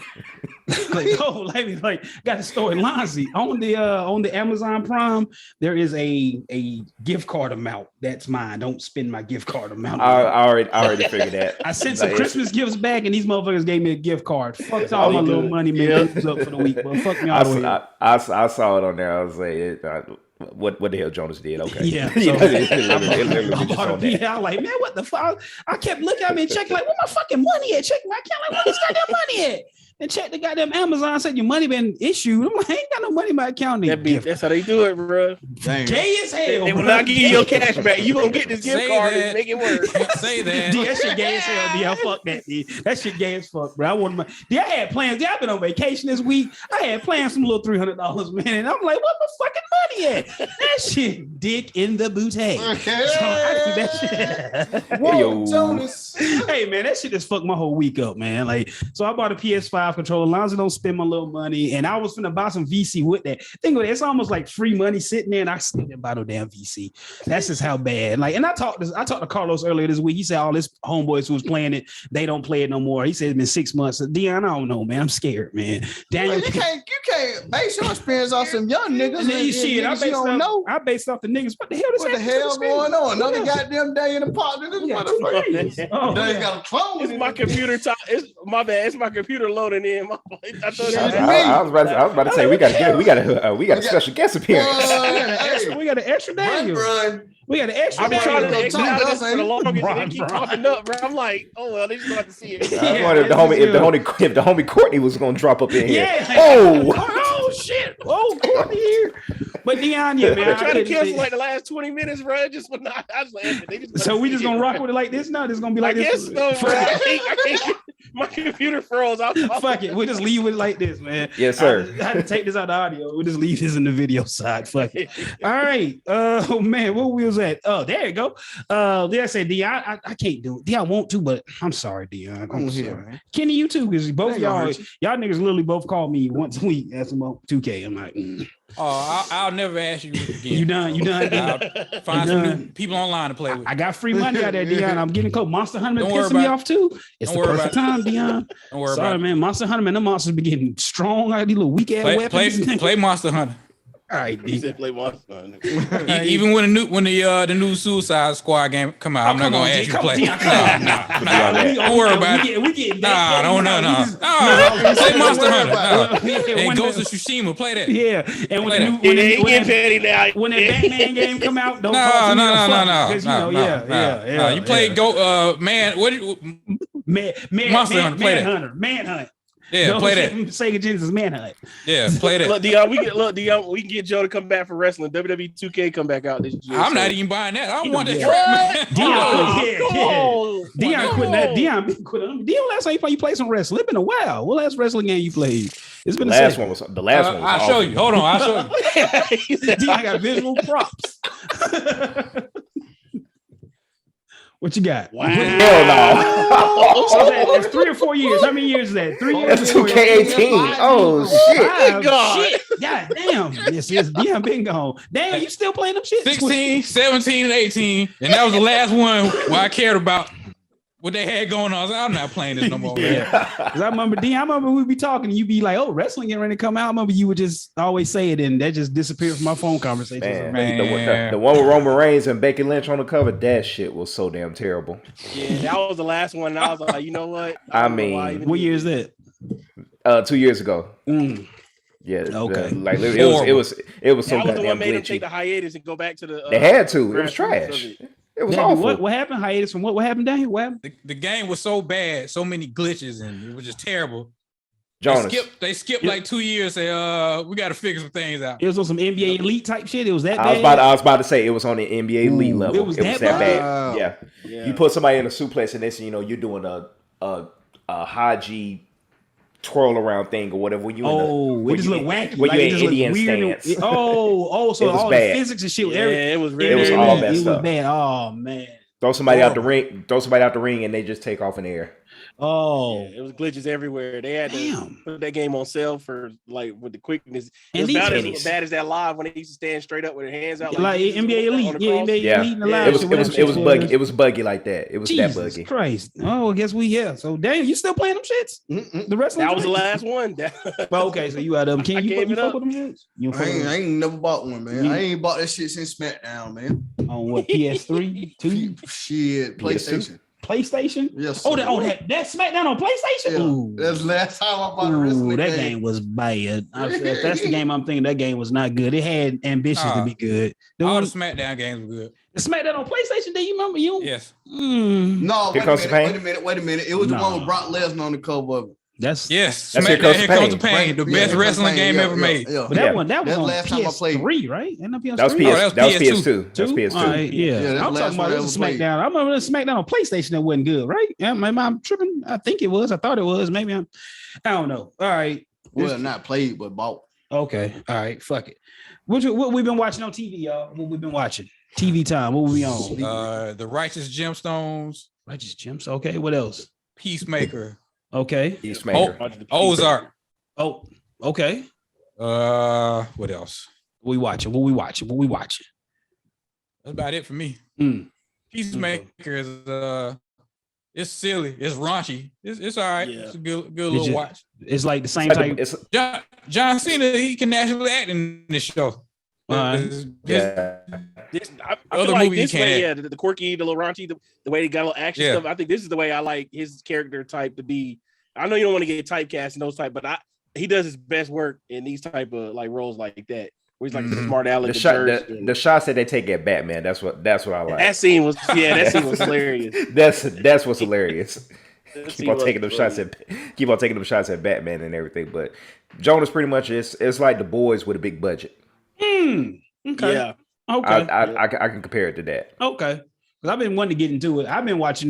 Got the story. Lonzy on the Amazon Prime, there is a gift card amount that's mine. Don't spend my gift card amount. I already figured that. I sent some Christmas gifts back, and these motherfuckers gave me a gift card. Fuck all my little money, man. Up for the week, but fuck me all the way. I saw it on there. I was like, what the hell Jonas did? Okay, yeah. I'm like, man, what the fuck? I kept looking at me and checking, like, where my fucking money at? Checking my account, like, where this goddamn money at? And check the goddamn Amazon, said your money been issued. I'm like, I ain't got no money in my account. That's how they do it, bro. Gay as hell. They will not give you your cash back. You gonna get this gift card and make it work. Say that. That shit gay as hell. Yeah, fuck that. Dude. That shit gay as fuck, bro. I had plans. I've been on vacation this week. I had plans some little $300, man. And I'm like, what the fucking money at? That shit, dick in the booty. Okay. So I do that shit. Whoa, Jonas. Hey, man, that shit just fucked my whole week up, man. Like, so I bought a PS5 controller. Lonzy don't spend my little money, and I was finna buy some VC with that. Think of it, it's almost like free money sitting there, and I still didn't buy no damn VC. That's just how bad. Like, and I talked to Carlos earlier this week. He said all his homeboys who was playing it, they don't play it no more. He said it's been 6 months. Dion, I don't know, man. I'm scared, man. Daniel, you can't base your experience off some young niggas. Shit, I based off the niggas. What the hell going on? Another goddamn day in the park. This motherfucker. They got a clone. It's my computer time. My bad. It's my computer loading in. I was about to say we got a special guest appearance. We got an extra day. We got an extra. I've been trying to exit out of this for the longest, and they keep Bron. popping up, bro. I'm like, oh well, they just about to see it. I wonder if the homie Courtney was gonna drop up in here. Yeah. Oh shit. Oh, Courtney here. But Dion, yeah, man. I tried to cancel like the last 20 minutes, bro. Just would not. I was like, so we just gonna rock with it like this now. This gonna be like this. I guess so, bro. I can't. My computer froze. Fuck it. We'll just leave it like this, man. Yes, sir. I had to take this out of the audio. We'll just leave this in the video side. Fuck it. All right. Oh man, where we was at? Oh, there you go. There I said, Dion, I can't do it. Dion want to, but I'm sorry, Dion. I'm sorry. Kenny, you too, because both y'all niggas literally both call me once a week asking about 2K. I'm like, Oh, I'll never ask you again. You done? I'll find some new people online to play with. I got free money out there, Dion. I'm getting close. Monster Hunter pissing me off too. It's the perfect time, Dion. Don't worry Sorry, about man. Monster Hunter, man. Them monsters be getting strong. These little weak ass weapons. Play Monster Hunter. All right, He said play Monster Hunter. Even when the new Suicide Squad game come out, I'm not gonna ask you to play. Don't worry about it. We get No. Play Monster Hunter. And Ghost of Tsushima, play that. Yeah, and when that Batman game come out, don't call No. You play Monster Hunter. Play that. Manhunt. Yeah, play that. Sega Genesis Manhunt. Yeah, play that. Look, Dion, we can get Joe to come back for wrestling. WWE 2K come back out this year. I'm not even buying that. I don't want that crap. Dion quit that. Dion quit. Dion, last time you played some wrestling, it's been a while. What last wrestling game you played? It's been the last one was I'll show you. Hold on, I'll show you. Dion got visual props. What you got? Wow. Hell no. That's 3 or 4 years. How many years is that? 3 years? That's 2K18. Oh, shit. God damn. Yes, Dion been gone. Damn, you still playing them shit? 16, 17, and 18. And that was the last one where I cared about what they had going on. I was like, I'm not playing this no more. Because I remember we'd be talking and you'd be like, oh, wrestling getting ready to come out. I remember you would just always say it and that just disappeared from my phone conversations. Man. The one with Roman Reigns and Becky Lynch on the cover, that shit was so damn terrible. Yeah, that was the last one. And I was like, you know what? What year is that? 2 years ago. Yeah. Okay. Like it was so goddamn glitchy. Made them take the hiatus and go back to the. They had to. It was trash. It was awful. What happened? Hiatus from what happened down here? What happened? The game was so bad, so many glitches, and it was just terrible. Jonas. They skipped like 2 years. Say, we got to figure some things out. It was on some NBA Elite type shit. It was that bad. I was about to say it was on the NBA Elite level. It was that bad. Yeah. You put somebody in a suplex, and you're doing a high G twirl around thing or whatever. It just looked wacky. When you're in Indian stance. So all bad. the physics and shit. It was all that stuff. It was bad. Oh man. Throw somebody out the ring, and they just take off in the air. Oh, it was glitches everywhere. They had to put that game on sale for like with the quickness. It was about as bad as that live when they used to stand straight up with their hands out like NBA Elite. It was buggy. It was buggy like that. It was Jesus that buggy. Christ. Oh, I guess So damn, you still playing them shits? The rest of that was the last one. Well, okay, so you had them. Can you fuck with them shits? I ain't never bought one, man. I ain't bought that shit since SmackDown, man. On what, PS3, 2? Shit, PlayStation. PlayStation? Yes. Oh, that SmackDown on PlayStation? Yeah. Ooh. That's the last time I bought a wrestling that game was bad. If that's the game I'm thinking, that game was not good. It had ambitions to be good. All the SmackDown games were good. The SmackDown on PlayStation, do you remember? Yes. No, wait a minute. It was the one with Brock Lesnar on the cover of it. That's SmackDown Here Comes the Pain, the best wrestling game ever made. But that one was on last time I played. PS3, right? That was PS2. That was PS2. Yeah, I'm talking about it was SmackDown. I remember the SmackDown on PlayStation that wasn't good, right? Yeah, maybe I'm tripping. I think it was. I thought it was. Maybe I don't know. All right. Well, not played, but bought. Okay. All right. Fuck it. What we've been watching on TV, y'all? What we've been watching? TV time. What we on? The Righteous Gemstones. Righteous Gems. Okay. What else? Peacemaker. Okay. Peacemaker. Ozark. Oh, okay. What else? What we watching? That's about it for me. Peacemaker is it's silly. It's raunchy. It's all right. Yeah. It's a good little watch. It's like the same type. John Cena, he can naturally act in this show. I feel like this way, the quirky, the little raunchy, the way he got a little action stuff. I think this is the way I like his character type to be. I know you don't want to get typecast in those type, but he does his best work in these type of like roles like that. Where he's like the smart aleck. The shots that they take at Batman. That's what I like. That scene was hilarious. That's what's hilarious. Keep on taking them shots at Batman and everything. But Jonas pretty much it's like The Boys with a big budget. Okay. Yeah. Okay. I can compare it to that. Okay. Because I've been wanting to get into it. I've been watching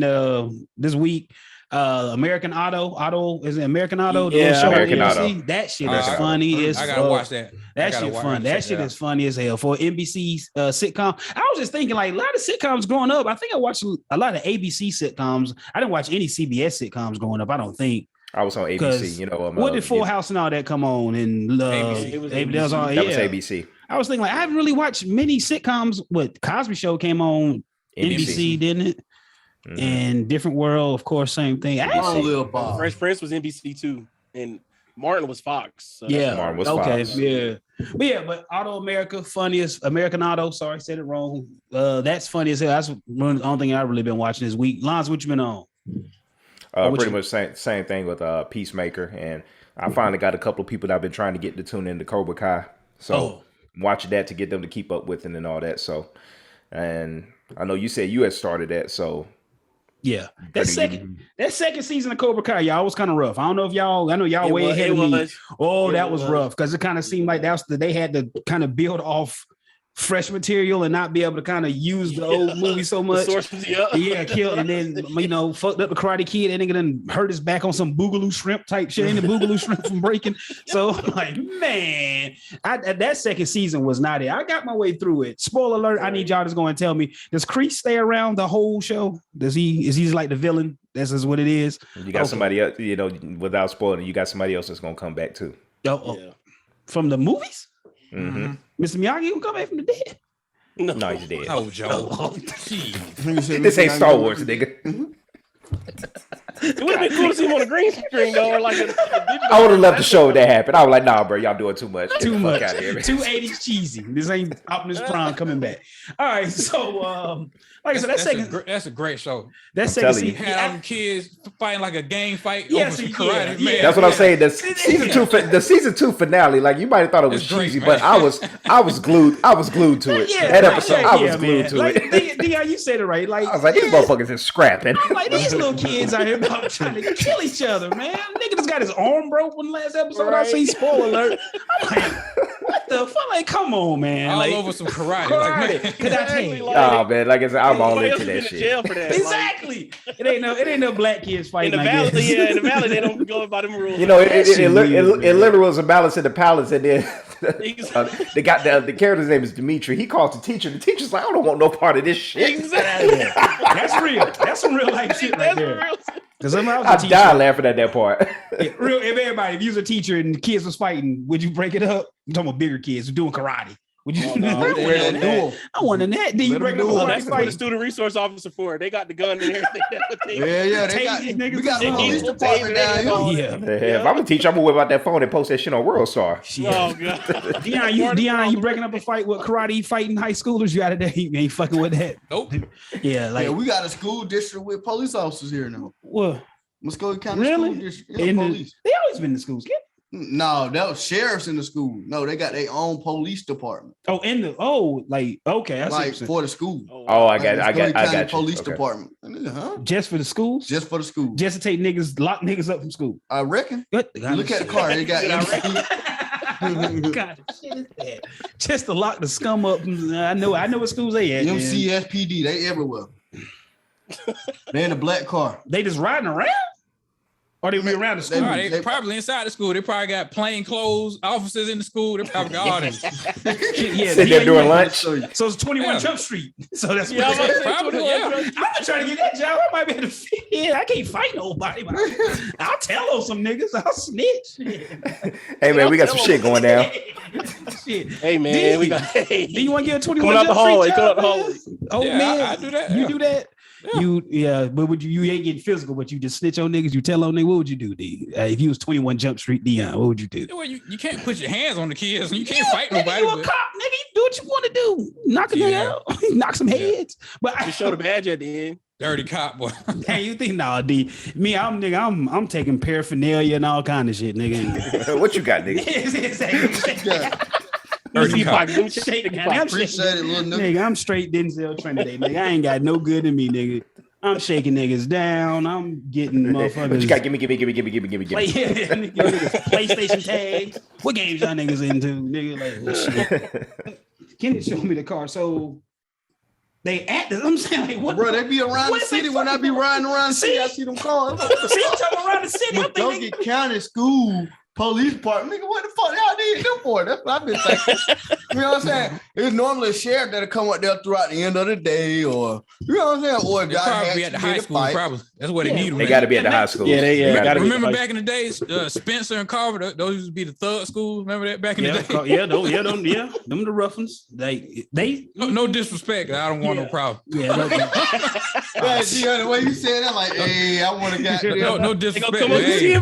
this week. American Auto is it American Auto? Yeah, American Auto. That shit is funny. I gotta watch that. That shit fun. That shit is funny as hell for NBC sitcom. I was just thinking, like a lot of sitcoms growing up. I think I watched a lot of ABC sitcoms. I didn't watch any CBS sitcoms growing up. I don't think. I was on ABC. You know, what did Full House and all that come on? And ABC. That was ABC. I was thinking, like I haven't really watched many sitcoms. What Cosby Show came on NBC, didn't it? Mm-hmm. And Different World, of course, same thing. Fresh Prince was NBC too, and Martin was Fox. So Martin was Fox. But Auto America, funniest American Auto. Sorry, said it wrong. That's funny as hell. That's the only thing I've really been watching this week. Lons, what you been on? Pretty much same thing with Peacemaker, and I finally got a couple of people that I've been trying to get to tune into Cobra Kai. So watching that to get them to keep up with it and all that. So, and I know you said you had started that, so. Yeah, that second season of Cobra Kai, y'all was kind of rough. I don't know if y'all. I know y'all way ahead of me. That was rough because it kind of seemed like they had to kind of build off fresh material and not be able to kind of use the old movie so much. Kill and then fucked up the Karate Kid and nigga done hurt his back on some boogaloo shrimp type shit. Ain't the boogaloo shrimp from Breaking? So like, man, that second season was not it. I got my way through it. Spoiler alert! I need y'all to go and tell me: does Kreese stay around the whole show? Is he like the villain? This is what it is. You got somebody else, without spoiling, you got somebody else that's gonna come back too. From the movies. Mm-hmm. Mr. Miyagi will come back from the dead. No, he's dead. Oh, Joe. This ain't Star Wars, nigga. It would have been cool to see him on a green screen though, or like I would have loved to show that happen. I was like, nah, bro, y'all doing too much. Too much. Out here, 280s cheesy. This ain't Optimus Prime coming back. All right, so like I said, that's a great show. That second season, had kids fighting like a gang fight over some karate. Man. That's what I'm saying. The season 2 finale, like you might have thought it was cheesy, but I was glued to it. That episode, I was glued to it. Dion, you said it right. Like I was like, these motherfuckers is scrapping. I'm like, these little kids out here about trying to kill each other, man. Nigga just got his arm broke in the last episode. Right. I see spoiler alert. I'm like, what the fuck? Like, come on, man. All like, over some karate. Could I tell you? Oh man, like I said, I'm all into that shit. Jail for that. Exactly. It ain't no black kids fighting. In the valley, in the valley, they don't go by them rules. It literally was a balance in the palace, and then they got the character's name is Dimitri. He calls the teacher. The teacher's like, I don't want no part of this shit. Exactly. That's real. That's some real life shit right there. Because I died laughing at that part. If everybody, if you was a teacher and the kids was fighting, would you break it up? I'm talking about bigger kids who doing karate. Would you? I want to that. Then you break it up. That's what the student resource officer for. They got the gun and everything. We got a police department down here. If I'm a teacher, I'm gonna whip out that phone and post that shit on WorldStar. Oh god. Dion, you breaking up a fight with karate fighting high schoolers? You out of there? You ain't fucking with that. Nope. Yeah, we got a school district with police officers here now. What? Muscogee County School District. Police. They always been in the schools. No, that was sheriffs in the school. No, they got their own police department. Okay, I like for the school. I got you. Police department. Huh? Just for the schools? Just for the school. Just to take lock niggas up from school. I reckon. Look at the car. They got God, shit is bad. Just to lock the scum up. I know what schools they at. MCSPD, they everywhere. They in a black car. They just riding around? Or they be around the school? They probably inside the school. They probably got plain clothes officers in the school. They probably got all this. Sitting there doing lunch. So it's 21 Jump Street. So that's what I'm trying to get that job. I might be able to fit in. I can't fight nobody, but I'll tell on some niggas. I'll snitch. Hey man, we got some shit going down. Hey man, do you want to get a 21 Jump Street job? Oh man, I do that. You do that? But would you ain't getting physical, but you just snitch on niggas, you tell on niggas, what would you do, D? If you was 21 Jump Street Dion, what would you do? Well, you can't put your hands on the kids. You can't fight nobody. You a cop, nigga. You do what you want to do. Knock a nigga out. Knock some heads. But just show the badge at the end. Dirty cop boy. Hey, you think nah, D? Me, I'm taking paraphernalia and all kind of shit, nigga. What you got, nigga? Dirty cop. I'm straight, Appreciate it, little nigga. nigga. I'm straight Denzel Trinidad, nigga. I ain't got no good in me, nigga. I'm shaking niggas down. I'm getting motherfuckers. What you got? Give me. PlayStation tags. What games y'all niggas into, nigga? Like, oh, shit. Kenny showed me the car. So they at this. I'm saying, like, what? Bro, they be around the city when I be riding around the city. I see them cars. See, I'm talking around the city. I'm Don't thinking, get county, school, police department. Nigga, what the fuck y'all need them for? That's what I've been thinking. You know what I'm saying? It's normally a sheriff that'll come up there throughout the end of the day, or you know what I'm saying? Or a They guy probably has be to at the get high a school, fight. probably. That's what they need them. They got to be at the high school. Yeah, they gotta be. Remember back in the days, Spencer and Carver, those used to be the thug schools. Remember that back in the day? Them the rough ones. They No disrespect. I don't want no problem. Yeah, Yeah, see, the way you said that, like, hey, I want to get No disrespect. Come on, Hey, see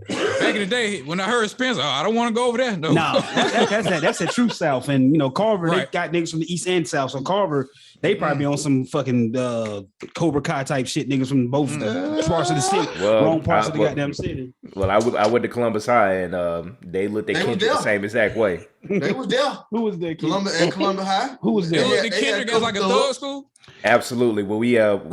back in the day, when I heard Spencer, I don't want to go over there. No. that's the true South. And, you know, Carver, Right. they got niggas from the East and South. So Carver, they probably on some fucking Cobra Kai type shit, niggas from both parts of the city, Well, wrong parts of the goddamn city. Well, I went to Columbus High, and they looked at They was Kendrick there. the same exact way. They was there. Who was there? Columbus High. Who was They there? looked at They had Kendrick as like a couple thug school. Absolutely. When we had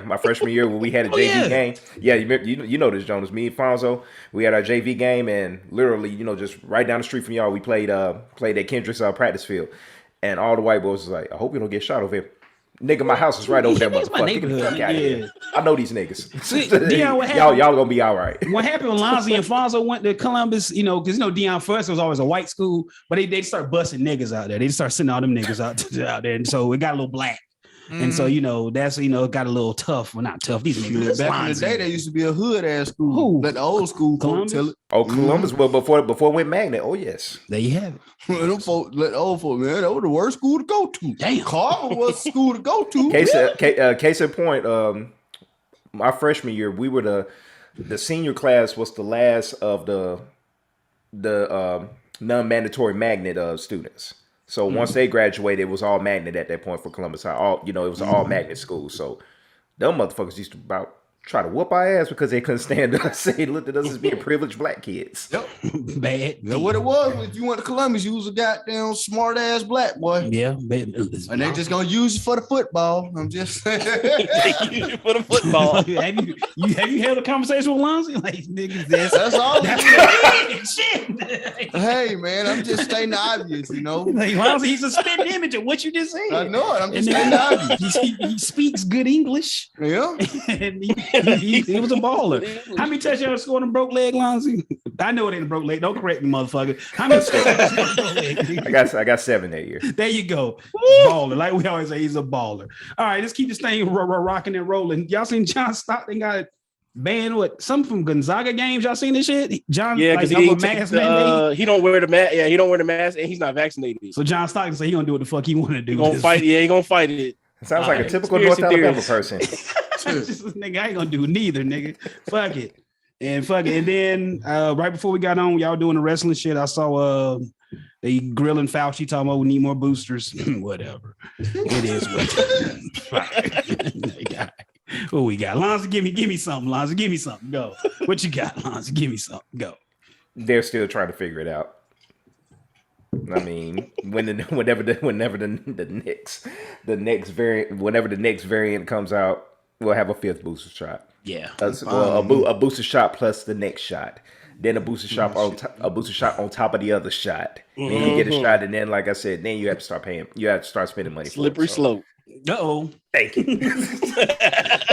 my freshman year when we had a JV game. Yeah, you know this, Jonas. Me and Fonzo, we had our JV game, and literally, you know, just right down the street from y'all, we played at Kendrick's practice field, and all the white boys was like, I hope you don't get shot over here. Nigga, my house is right over there, It's my motherfucker. Get the neighborhood. fuck out of here. I know these niggas. See, Dion, what happened? y'all gonna be all right. What happened when Lonzie and Fonzo went to Columbus, you know, because, you know, Dion first was always a white school, but they start busting niggas out there. They start sending all them niggas out there. And so it got a little black. And so, you know, that's, you know, it got a little tough. Well, not tough. These niggas. Back in the day, there used to be a hood ass school. Who? Let the old school Columbus? folks tell it. Oh, Columbus, well, before it went magnet. Oh, yes. There you have it. Them folk, let the old folk, man, that was the worst school to go to. Damn. Carver was the school to go to. Case in point, my freshman year, we were the senior class was the last of the non-mandatory magnet students. So once they graduated, it was all magnet at that point for Columbus High. It was all magnet school. So them motherfuckers used to about try to whoop our ass because they couldn't stand us. They looked at us as being privileged black kids. Yep. Bad. That's what it was. If you went to Columbus, you was a goddamn smart ass black boy. Yeah. Bad. And they just gonna use it for the football. I'm just saying. For the football. have you had a conversation with Lonzie? Like, niggas, That's all. shit. Hey man, I'm just stating the obvious, you know. Like, Lonzie, he's a spit image of what you just said. I know it. I'm just And stating the obvious. he speaks good English. Yeah. And he was a baller. How many touchdowns scored on broke leg, Lonzie? I know it ain't a broke leg. Don't correct me, motherfucker. How many touchdowns scored on broke leg? I got 7 that year. There you go. Baller. Like we always say, he's a baller. All right, let's keep this thing rocking and rolling. Y'all seen John Stockton got banned what? Some from Gonzaga games. Y'all seen this shit? John, Yeah, because like, he don't wear the mask. Yeah, he don't wear the mask, and he's not vaccinated. So John Stockton said he gonna do what the fuck he want to do. He gonna fight. Yeah, he gonna fight it. It sounds like a typical North Alabama person. Just, nigga, I ain't gonna do neither, nigga. Fuck it. And then right before we got on, y'all doing the wrestling shit. I saw they grilling Fauci talking about we need more boosters. Whatever. It is what what we got. Lonzo, give me something. Lonzo, give me something. Go. What you got, Lonzo? Give me something. Go. They're still trying to figure it out. I mean, whenever the next variant comes out, we'll have a 5th booster shot. Yeah, a booster shot plus the next shot, then a booster shot on top of the other shot. Then you get a shot, and then, like I said, then you have to start paying. You have to start spending money. Slippery slope. Uh-oh. Thank you.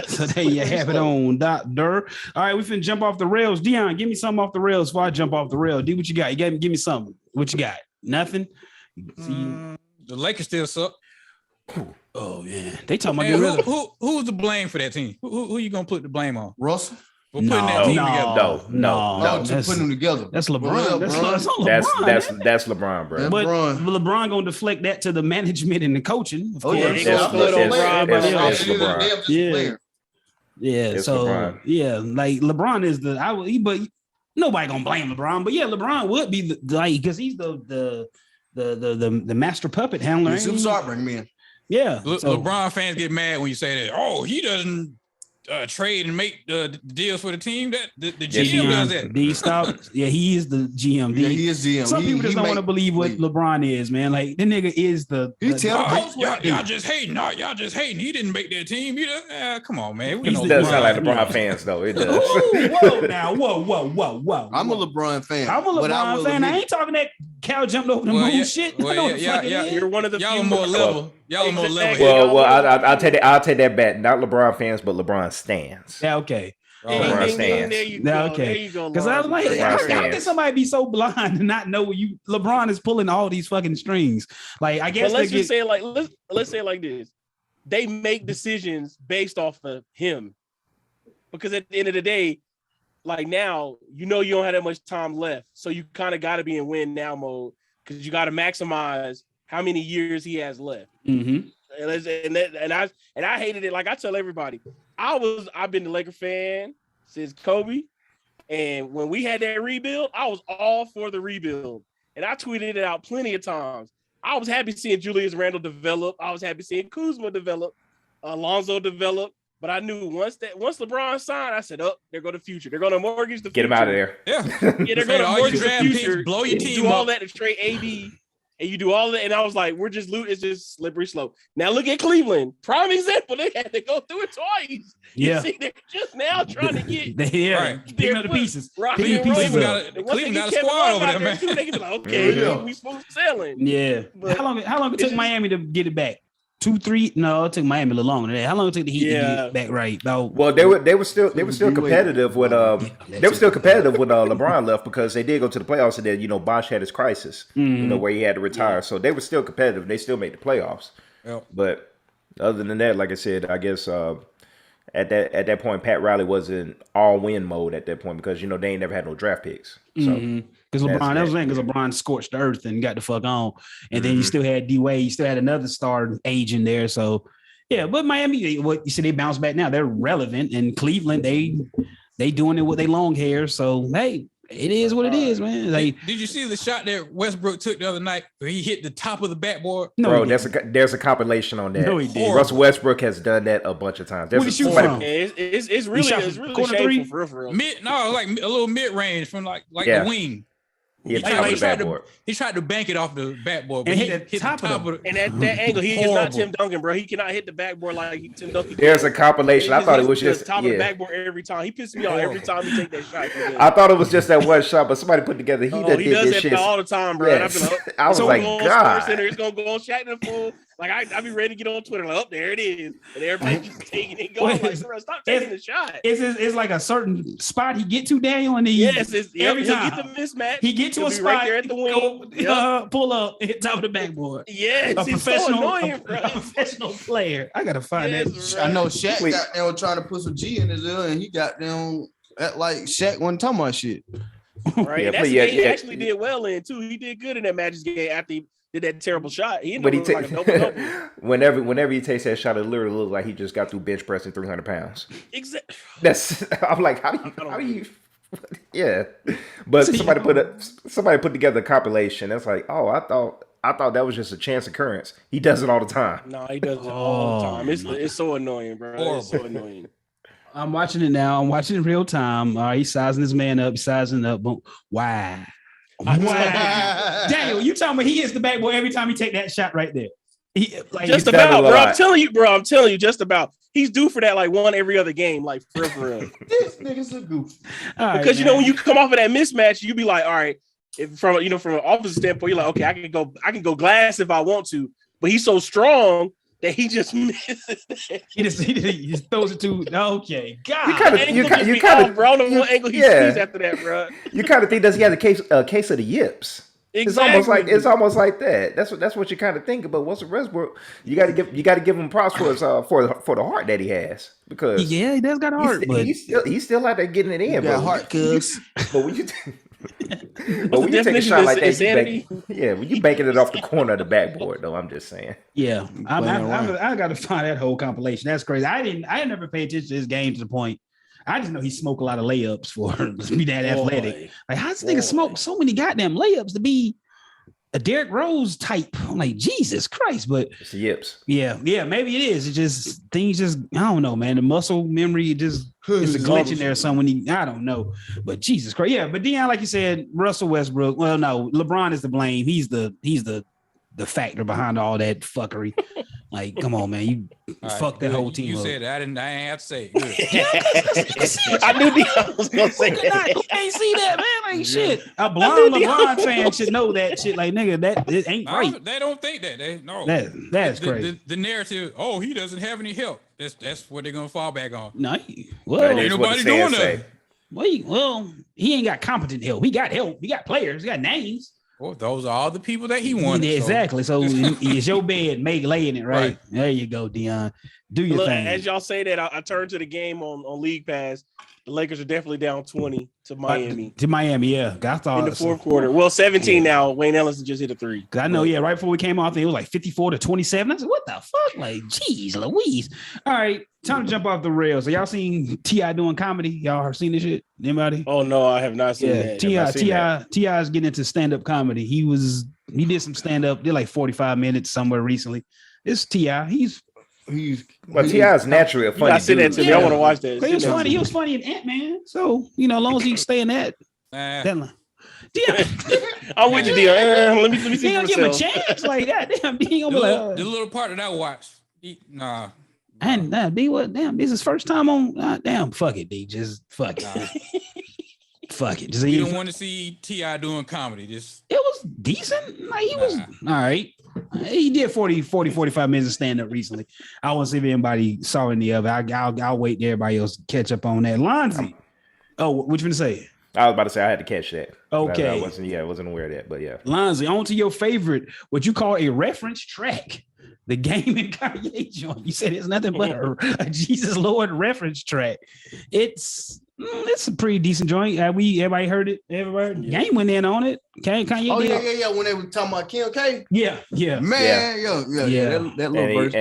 So there you have it on Dr. All right, we finna jump off the rails. Dion, give me something off the rails before I jump off the rail. D, what you got? Give me something. What you got? Nothing? The Lakers still suck. Oh, yeah. They talking about who's to blame for that team? Who you gonna put the blame on? Russell? For putting that team together? No, just putting them together. That's LeBron. That's not LeBron. That's LeBron, bro. But LeBron gonna deflect that to the management and the coaching. Of course. That's LeBron. Yeah. So LeBron. Yeah, like LeBron is but nobody gonna blame LeBron. But yeah, LeBron would be because he's the master puppet handler. Super Sharp, man. Yeah. So, LeBron fans get mad when you say that. Oh, he doesn't trade and make the deals for the team. That the GM does that. D stop. Yeah, he is the GM. Yeah, he is GM. Some people just don't want to believe what LeBron is, man. Like the nigga is the. Y'all just hating. No, y'all just hating. He didn't make that team. Come on, man. It does sound like LeBron fans, though. It does. Whoa. I'm a LeBron fan. I'm a LeBron fan. I ain't talking that Cal jumped over the moon shit. You're one of the y'all more level. Y'all more level. Well, I'll take that back. Not LeBron fans, but LeBron stands. Yeah, okay. LeBron stands. There you go. Okay. There you go. Because I was like, how can somebody be so blind to not know LeBron is pulling all these fucking strings? Like, I guess. But let's just say let's say it like this: they make decisions based off of him, because at the end of the day, like now, you don't have that much time left, so you kind of got to be in win now mode because you got to maximize how many years he has left. Mm-hmm. And I hated it. Like I tell everybody, I've been a Laker fan since Kobe, and when we had that rebuild, I was all for the rebuild, and I tweeted it out plenty of times. I was happy seeing Julius Randle develop. I was happy seeing Kuzma develop, Alonzo develop. But I knew once LeBron signed, I said, there go the future. They're going to mortgage the future. Get him out of there. Yeah, they're going to mortgage the future. Blow your team do up. all that to trade AD. And you do all that, and I was like, "We're just loot. It's just slippery slope." Now look at Cleveland, prime example. They had to go through it twice. Yeah, see, they're just now trying to get picking up the pieces. Cleveland got a squad over there, man. They can be like, "Okay, we smooth sailing." Yeah. But how long it took Miami to get it back? 2-3? No, it took Miami a little longer than that. How long it took the Heat to get it back right? Well, they were still competitive when LeBron left, because they did go to the playoffs, and then Bosh had his crisis, where he had to retire. So they were still competitive. They still made the playoffs. Yep. But other than that, like I said, I guess at that point, Pat Riley was in all win mode at that point, because they ain't never had no draft picks. So. Because LeBron scorched the earth and got the fuck on. And then you still had D-Wade. You still had another star age in there. So, yeah. But Miami, what you see, they bounce back now. They're relevant. And Cleveland, they doing it with their long hair. So, hey, it is what it is, man. Like, did you see the shot that Westbrook took the other night where he hit the top of the backboard? No, bro, there's a compilation on that. No, he did. Russell Westbrook has done that a bunch of times. Where did you from? It's really shameful for real. Like a little mid range from like the wing. He tried to bank it off the backboard, and hit the top of it. And at that angle, he is not Tim Duncan, bro. He cannot hit the backboard like Tim Duncan. There's a compilation. I thought it was just top of the backboard every time. He pisses me off every time he take that shot. I thought it was just that one shot, but somebody put together. He does that shit all the time, bro. Yes. I was like, God. It's gonna go on Shaq and the fool. Like I be ready to get on Twitter. Like, there it is, and everybody just taking it, going. Like, bro, stop taking the shot. It's like a certain spot he get to, Daniel, and every time he get the mismatch. He get to a spot right there at the wing, pull up, hit top of the backboard. Yes, a professional, so annoying, bro. A professional player. I gotta find that. Bro. I know Shaq got down trying to put some G in his ear, and he got down at like Shaq wasn't talking about shit. Right, that's the game he actually did well in too. He did good in that Magic's game after he did that terrible shot. He ended up like a double. Whenever he takes that shot, it literally looks like he just got through bench pressing 300 pounds. Exactly. I'm like, how do you? Yeah, but somebody put together a compilation. That's like, oh, I thought that was just a chance occurrence. He does it all the time. No, he does it all the time. It's so annoying, bro. It's so annoying. I'm watching it now. I'm watching it in real time. He's sizing his man up. He's sizing up. Why? Daniel, you talking about he hits the backboard every time he take that shot right there. Just about, bro. I'm telling you, just about. He's due for that like one every other game, like for real. This nigga's a goof. Because when you come off of that mismatch, you be like, all right, from an offensive standpoint, you're like, okay, I can go glass if I want to, but he's so strong that he just misses that. He just throws it to okay. God, you kind of bro. I don't know what angle he sees after that, bro. You kind of think does he have a case of the yips? Exactly. It's almost like that. That's what you kind of think about. What's Westbrook? You got to give him props for the heart that he has, because he does got a heart, but he's still out there getting it in. Got heart, cuz. But when you take a shot like that, when you banking it off the corner of the backboard, though, I'm just saying. Yeah, I got to find that whole compilation. That's crazy. I never paid attention to this game to the point. I just know he smoked a lot of layups for to be that athletic. Like, how does this nigga smoke so many goddamn layups to be a Derrick Rose type. I'm like, Jesus Christ, but it's the yips. Yeah, maybe it is. It just things just I don't know, man. The muscle memory just it's a glitch in there. Someone I don't know, but Jesus Christ, yeah. But Deion, like you said, Russell Westbrook. Well, no, LeBron is to blame. He's the factor behind all that fuckery. Like, come on, man, you fucked that whole team. You up. said that. I didn't have to say. I knew Deion was gonna say that. Who can't see that, man? Like shit. A blind LeBron fan should know that shit. Like, nigga, that it ain't right. They don't think that. They no. That's crazy. The narrative. Oh, he doesn't have any help. That's what they're gonna fall back on. No, well, ain't nobody doing that. Well, he ain't got competent help. He got help. He got players. He got names. Well, those are all the people that he wanted. Yeah, exactly. So it's your bed, laying it right. There you go, Deion. Do your thing. As y'all say that, I turned to the game on League Pass. The Lakers are definitely down 20 to Miami. Yeah. I thought in the fourth quarter. Well, 17 now. Wayne Ellison just hit a 3. Cause I know, right before we came off, it was like 54-27. I said, what the fuck? Like, geez, Louise. All right, time to jump off the rails. So y'all seen T.I. doing comedy? Y'all seen this shit? Anybody? Oh no, I have not seen that. T.I. is getting into stand-up comedy. He did some stand-up, did like 45 minutes somewhere recently. It's T.I. He's T.I.'s naturally a funny dude. I said that to me. I want to watch that. He was funny. He was funny in Ant-Man. So, as long as he can stay in that. That line. I'm with you, Deion. Let me see. He don't give him a chance like that. Damn, he gonna be like the little part that I watched. Nah. And D, what? Damn, this is his first time on. Damn, fuck it, D. Just fuck it. Fuck it. You don't want to see T.I. doing comedy. It was decent. Like he was all right. He did 45 minutes of stand-up recently. I want to see if anybody saw any of it. I'll wait till everybody else catch up on that. Lonzy. Oh, what you gonna say? I was about to say I had to catch that. Okay. I wasn't aware of that, but yeah. Lonzy, on to your favorite, what you call a reference track. The Game and Kanye joint. You said it's nothing but a Jesus Lord reference track. It's a pretty decent joint. Everybody heard it? Everybody Game went in on it. Kanye. Oh yeah. When they were talking about Kim K. Yeah. Man, that little verse.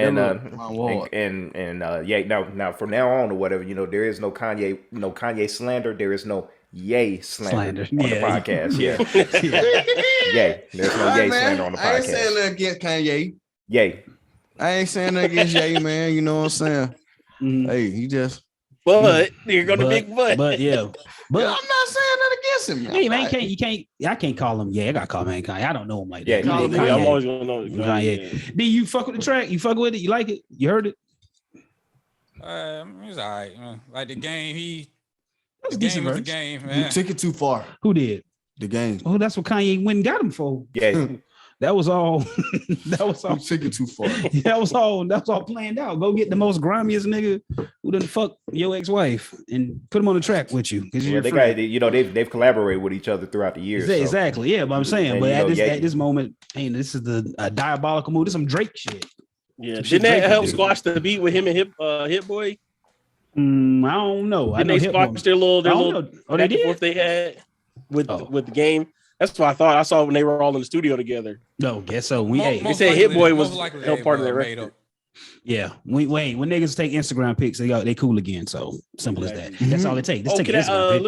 Now from now on or whatever, there is no Kanye slander. There is no Ye slander on the podcast. Yeah. There's no Ye slander on the podcast. I ain't saying nothing against Kanye. Yay. I ain't saying nothing against Ye, man. You know what I'm saying? Hey, he just. But you're gonna big butt. But I'm not saying that against him. Hey man, I can't call him. Yeah, I gotta call him Kanye. I don't know him like that. I'm always gonna know Kanye. Do you fuck with the track? You fuck with it? You like it? You heard it? It's all right. Like the game, the game was the game, man. You took it too far. Who did? The game. Oh, that's what Kanye went and got him for. Yeah. That was all. You took it too far. That was all planned out. Go get the most grimiest nigga who done fuck your ex-wife and put him on the track with you. They've collaborated with each other throughout the years. Exactly. So. Yeah, but I'm saying, at this moment, this is a diabolical move. This is some Drake shit. Yeah, didn't that help squash the beat with him and Hit Boy? I don't know. Didn't they squash their little they did? They had with the game. That's what I thought. I saw when they were all in the studio together. No, guess so. They said Hit Boy was part of their record. Yeah. When niggas take Instagram pics, they cool again. So simple as that. That's all it takes. Let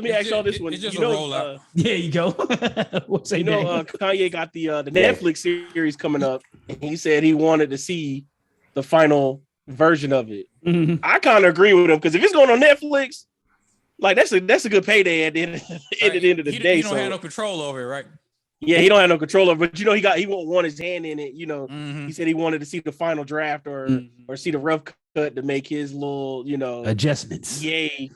me ask y'all this one. It's just a rollout. There you go. Kanye got the Netflix series coming up. And he said he wanted to see the final version of it. Mm-hmm. I kind of agree with him because if it's going on Netflix, like that's a good payday at the end of the day. He don't have no control over it, right? Yeah, he don't have no control over it. But he won't want his hand in it. He said he wanted to see the final draft or see the rough cut to make his little, adjustments. Yay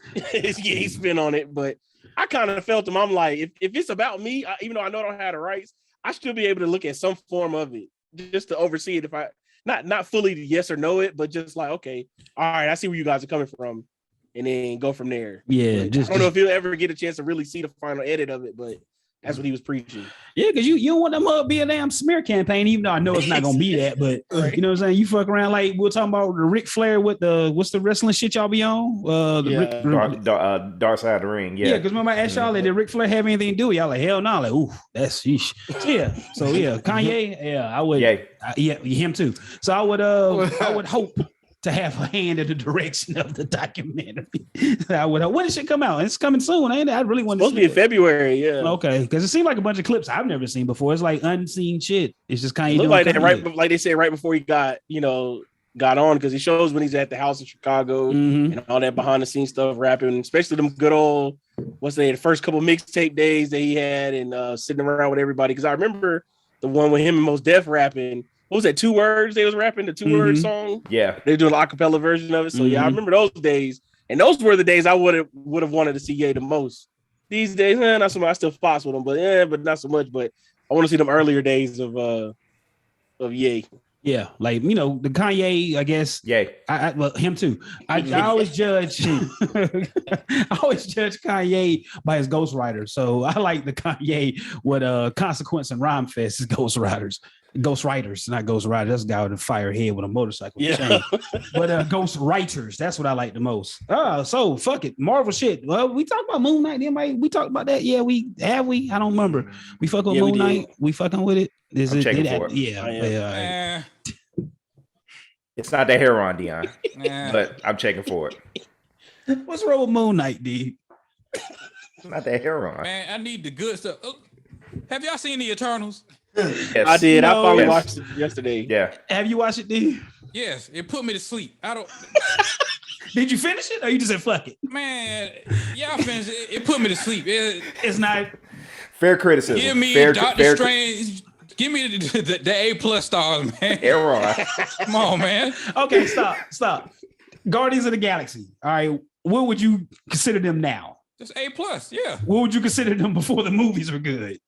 spin on it. But I kind of felt him. I'm like, if it's about me, even though I know I don't have the rights, I should be able to look at some form of it just to oversee it. If I not fully yes or no it, but just like, okay, all right, I see where you guys are coming from. And then go from there. Yeah, I don't know if you'll ever get a chance to really see the final edit of it, but that's what he was preaching. Yeah, because you don't want them to be a damn smear campaign, even though I know it's not gonna be that. But you know what I'm saying? You fuck around like we're talking about the Ric Flair with what's the wrestling shit y'all be on? Dark Side of the Ring. Yeah, because remember I asked y'all did Ric Flair have anything to do with y'all? Like hell no, like ooh, that's sheesh. So Kanye, I would him too. So I would hope to have a hand in the direction of the documentary. When it should come out? It's coming soon, ain't it? I really want to. Supposed to be in February, yeah. Okay, because it seemed like a bunch of clips I've never seen before. It's like unseen shit. It's just kind of like that, right? Like they said right before he got on, because he shows when he's at the house in Chicago and all that behind the scenes stuff, rapping, especially them good old the first couple mixtape days that he had and sitting around with everybody. Because I remember the one with him and Mos Def rapping. What was that? 2 words they was rapping, the 2-word song. Yeah, they doing an acapella version of it. So yeah, I remember those days, and those were the days I would have wanted to see Ye the most. These days, not so much. I still fuss with him, but not so much. But I want to see them earlier days of Ye. Yeah, like the Kanye, I guess. Yeah, well, him too. I always judge. I always judge Kanye by his ghostwriters. So I like the Kanye with Consequence and Rhyme Fest as ghostwriters. Ghostwriters, not ghostwriters. That's a guy with a fire head with a motorcycle. Yeah. But ghost writers, that's what I like the most. So fuck it. Marvel shit. Well, we talked about Moon Knight. We talked about that. Yeah, we. I don't remember. We fuck with Moon Knight. We fucking with it. Is it? Yeah. It's not that Heron, Dion. But I'm checking for it. What's wrong with Moon Knight, D? It's not that Heron. Man, I need the good stuff. Have y'all seen the Eternals? Yes. I did. I finally watched it yesterday. Yeah. Have you watched it, D? Yes. It put me to sleep. I don't. Did you finish it, or you just said fuck it? Man, y'all finished it. It put me to sleep. It's not fair criticism. Give me Doctor Strange. Give me the A+ stars, man. Heron. Come on, man. Okay, stop. Guardians of the Galaxy. All right, what would you consider them now? Just A+. Yeah. What would you consider them before the movies were good?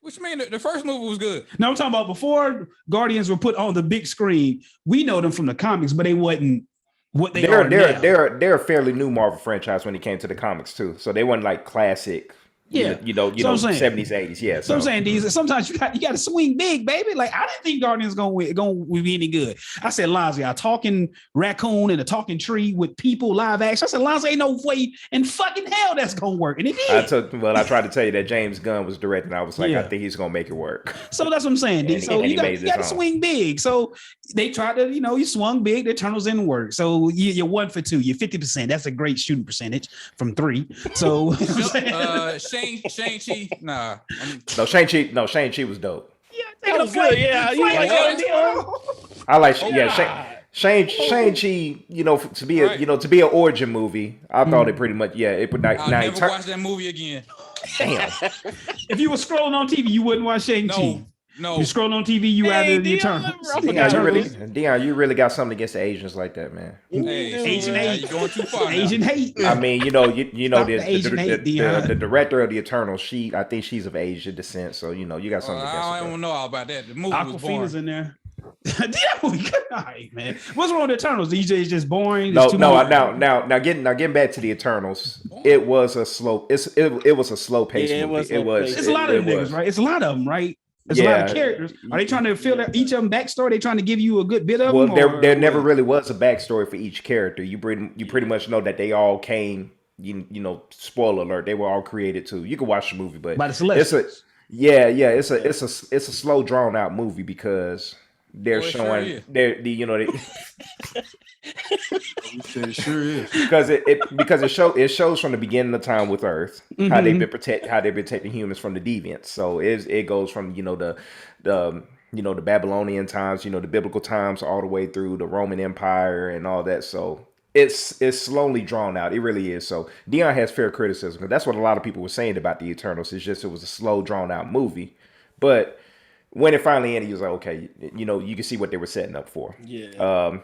What you mean? The first movie was good. No, I'm talking about before Guardians were put on the big screen. We know them from the comics, but they wasn't what they are now. They're a fairly new Marvel franchise when it came to the comics too. So they weren't like classic. Yeah, 70s, 80s. Yeah, so I'm saying these. Sometimes you got to swing big, baby. Like I didn't think Guardians gonna be any good. I said, Lonzy, a talking raccoon and a talking tree with people live action. I said, Lonzy, ain't no way in fucking hell that's gonna work, and it did. I tried to tell you that James Gunn was directing. I was like, I think he's gonna make it work. So that's what I'm saying, D. So you got to swing big. So they tried to, you swung big. The Eternals didn't work. So you're 1 for 2. You're 50%. That's a great shooting percentage from 3. So. Shang-Chi, nah. No, Shang-Chi was dope. Yeah, that was good. Yeah, I like Shang-Chi, to be an origin movie. I thought it pretty much, it would I'll never watch that movie again. Damn. If you were scrolling on TV, you wouldn't watch Shang-Chi. No. You scroll on TV, you out of the Eternals. Dion, you really got something against the Asians like that, man. Hey, Asian hate. You're going too far. Asian hate. I mean, the director of the Eternals, I think she's of Asian descent, so you got something against her. I don't know all about that. The movie was boring. Aquafina's in there. All right, man. What's wrong with the Eternals? DJ is just boring. Now getting back to the Eternals, it was a slow. It was a slow pace movie. It's a lot of them niggas, right? It's a lot of them, right? There's a lot of characters. Are they trying to fill each of them backstory? Are they trying to give you a good bit of them? Well, there never really was a backstory for each character. You pretty much know that they all came. Spoiler alert, they were all created too. You can watch the movie, but by the Celestials. It's a slow drawn out movie because they're showing It sure is because it shows from the beginning of time with Earth how they've been protecting humans from the deviants. So it goes from the Babylonian times, the biblical times, all the way through the Roman Empire and all that. So it's slowly drawn out. It really is. So Dion has fair criticism because that's what a lot of people were saying about the Eternals. It's just it was a slow drawn out movie, but when it finally ended, he was like, okay, you can see what they were setting up for. Yeah.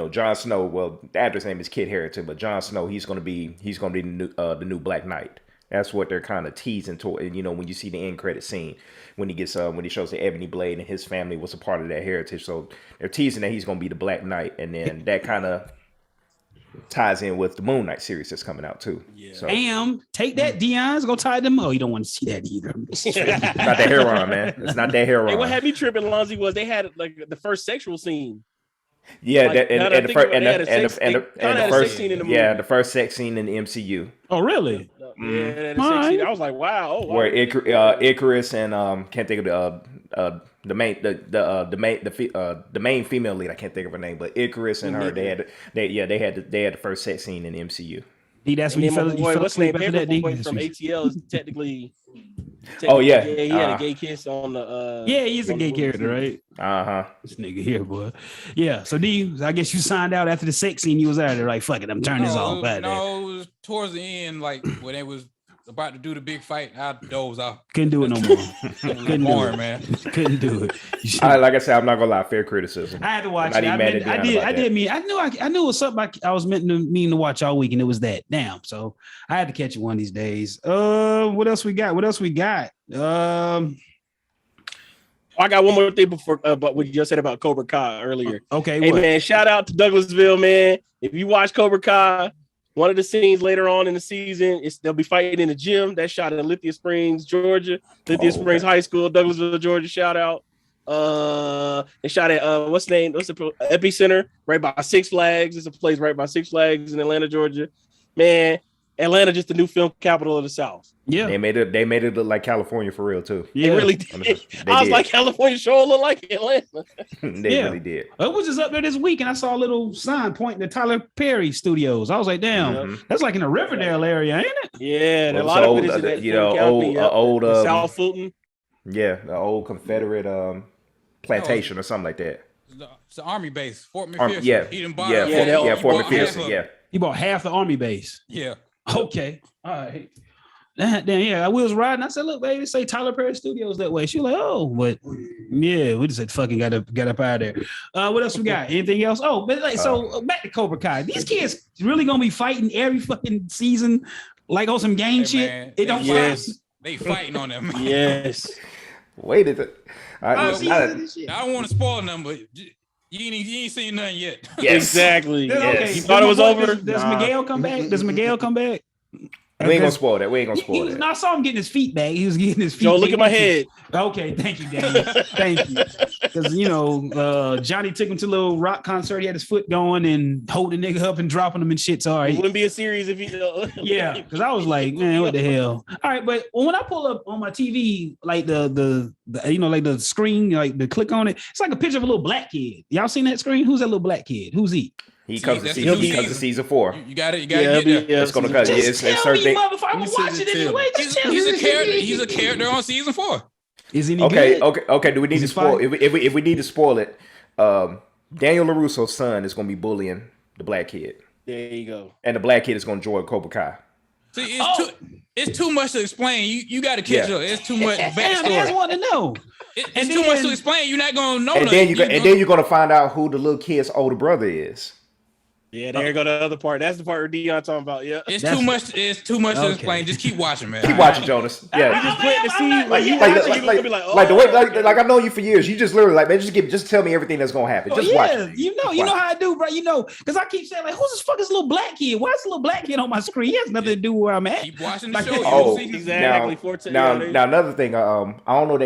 Jon Snow. Well, the actor's name is Kit Harington, but Jon Snow, he's gonna be the new Black Knight. That's what they're kind of teasing to. And when you see the end credit scene, when he shows the Ebony Blade and his family was a part of that heritage, so they're teasing that he's gonna be the Black Knight, and then that kind of ties in with the Moon Knight series that's coming out too. Yeah. So, take that, Dion's go tie them. Oh, you don't want to see that either. It's not that Heron, man. It's not that Heron. Hey, what had me tripping, Lonzy, was they had like the first sexual scene. Yeah, the first sex scene in the MCU. Oh, really? Yeah, the sex scene. I was like, wow. Oh, wow. Where Icarus and can't think of the main female lead. I can't think of her name, but Icarus and her. They had the first sex scene in the MCU. That's when you fell what's asleep name? after that. Paperboy from ATL is technically. Oh yeah, he had a gay kiss on the. Yeah, he's a gay character, right? This nigga here, boy. Yeah. So D, I guess you signed out after the sex scene. You was out there like, fuck it, I'm turning this off. It was towards the end, like when they was about to do the big fight. I dozed off. Couldn't do it no more. Couldn't do it, man. Couldn't do it. Like I said, I'm not gonna lie. Fair criticism. I had to watch it. I knew it was something I was meaning to watch all week, and it was that. Damn. So I had to catch it one of these days. What else we got? I got one more thing before but what you just said about Cobra Kai earlier. Okay. Hey man, shout out to Douglasville, man. If you watch Cobra Kai, one of the scenes later on in the season, they'll be fighting in the gym. That's shot in Lithia Springs, Georgia. Lithia Springs High School, Douglasville, Georgia. Shout out. They shot at what's the Epicenter, right by Six Flags. It's a place right by Six Flags in Atlanta, Georgia. Man, Atlanta just the new film capital of the South. Yeah, they made it look like California for real too. Yeah, they really did. I was like, California sure look like Atlanta. They really did. I was just up there this week and I saw a little sign pointing to Tyler Perry Studios. I was like, damn, that's like in the Riverdale area, ain't it? Yeah, a lot of it is in that old South Fulton. Yeah, the old Confederate plantation or something like that. It's the Army base, Fort McPherson. Fort McPherson. Yeah, he bought half the Army base. Yeah. Okay. All right. I was riding. I said, "Look, baby, say Tyler Perry Studios that way." She was like, "Oh, but yeah, we just said fucking got up out of there." What else we got? Anything else? Oh, but so back to Cobra Kai. These kids really gonna be fighting every fucking season, like on some gang shit. Man, it don't. They fighting on them. Yes. Wait a minute. I don't want to spoil them, but you ain't seen nothing yet. Yes. Exactly. Yes. Okay. You thought it was over. Does Miguel come back? Does Miguel come back? We ain't gonna spoil that. No, I saw him getting his feet back. He was getting his feet. Joe, look at my head. Okay, thank you, Danny. Thank you. Because Johnny took him to a little rock concert. He had his foot going and holding nigga up and dropping him and shit. So, all right. It wouldn't be a series if you Yeah, because I was like, man, what the hell? All right, but when I pull up on my TV, like the like the screen, like the click on it, it's like a picture of a little black kid. Y'all seen that screen? Who's that little black kid? Who's he? He comes to season 4. You got it. Get there. It's gonna cut. It's certain thing. I'm watching it anyway. He's a character. He's a character on season 4. Is he good? Okay. Do we need to spoil? If we need to spoil it, Daniel LaRusso's son is gonna be bullying the black kid. There you go. And the black kid is gonna join Cobra Kai. See, it's too much to explain. You got to catch up. It's too much backstory. I just want to know. It's too much to explain. You're not gonna know. And then you're gonna find out who the little kid's older brother is. Yeah, there you go. The other part. That's the part where Dion talking about. Yeah, it's too much. It's too much to explain. Just keep watching, man. Keep watching, Jonas. Yeah, we just put to see like the way like I've known you for years. You just literally like, man, just tell me everything that's gonna happen. Just watch it. You know how I do, bro. Because I keep saying like, who's this fucking little black kid? Why is this little black kid on my screen? He has nothing to do with where I'm at. Keep watching the show. Oh, exactly. Now another thing. I don't know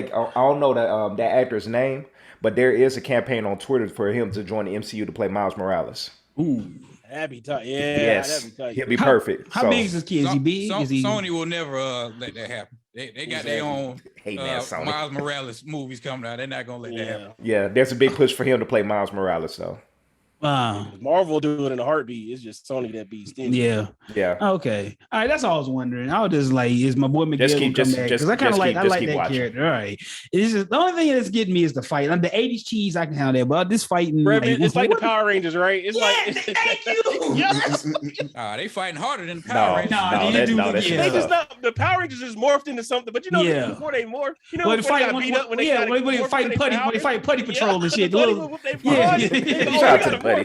that actor's name, but there is a campaign on Twitter for him to join the MCU to play Miles Morales. Ooh. That'd be tight. Yeah, yes. That'd be tight. He'll be perfect. How big is this kid? Is he big? Sony will never let that happen. They got their own Miles Morales movies coming out. They're not gonna let that happen. Yeah, there's a big push for him to play Miles Morales, though. Marvel do it in a heartbeat. It's just Sony that beats stingy. Yeah. Okay. All right. That's all I was wondering. I was just like, is my boy Miguel gonna come back? Because I kind of like that watching. Character. All right. It's just the only thing that's getting me is the fight. The 80s cheese I can handle that, but this fighting, it's like the Power Rangers, right? It's thank you. They fighting harder than the Power Rangers. They just not. The Power Rangers is morphed into something, but before they morphed, when they fight Putty Patrol and shit. We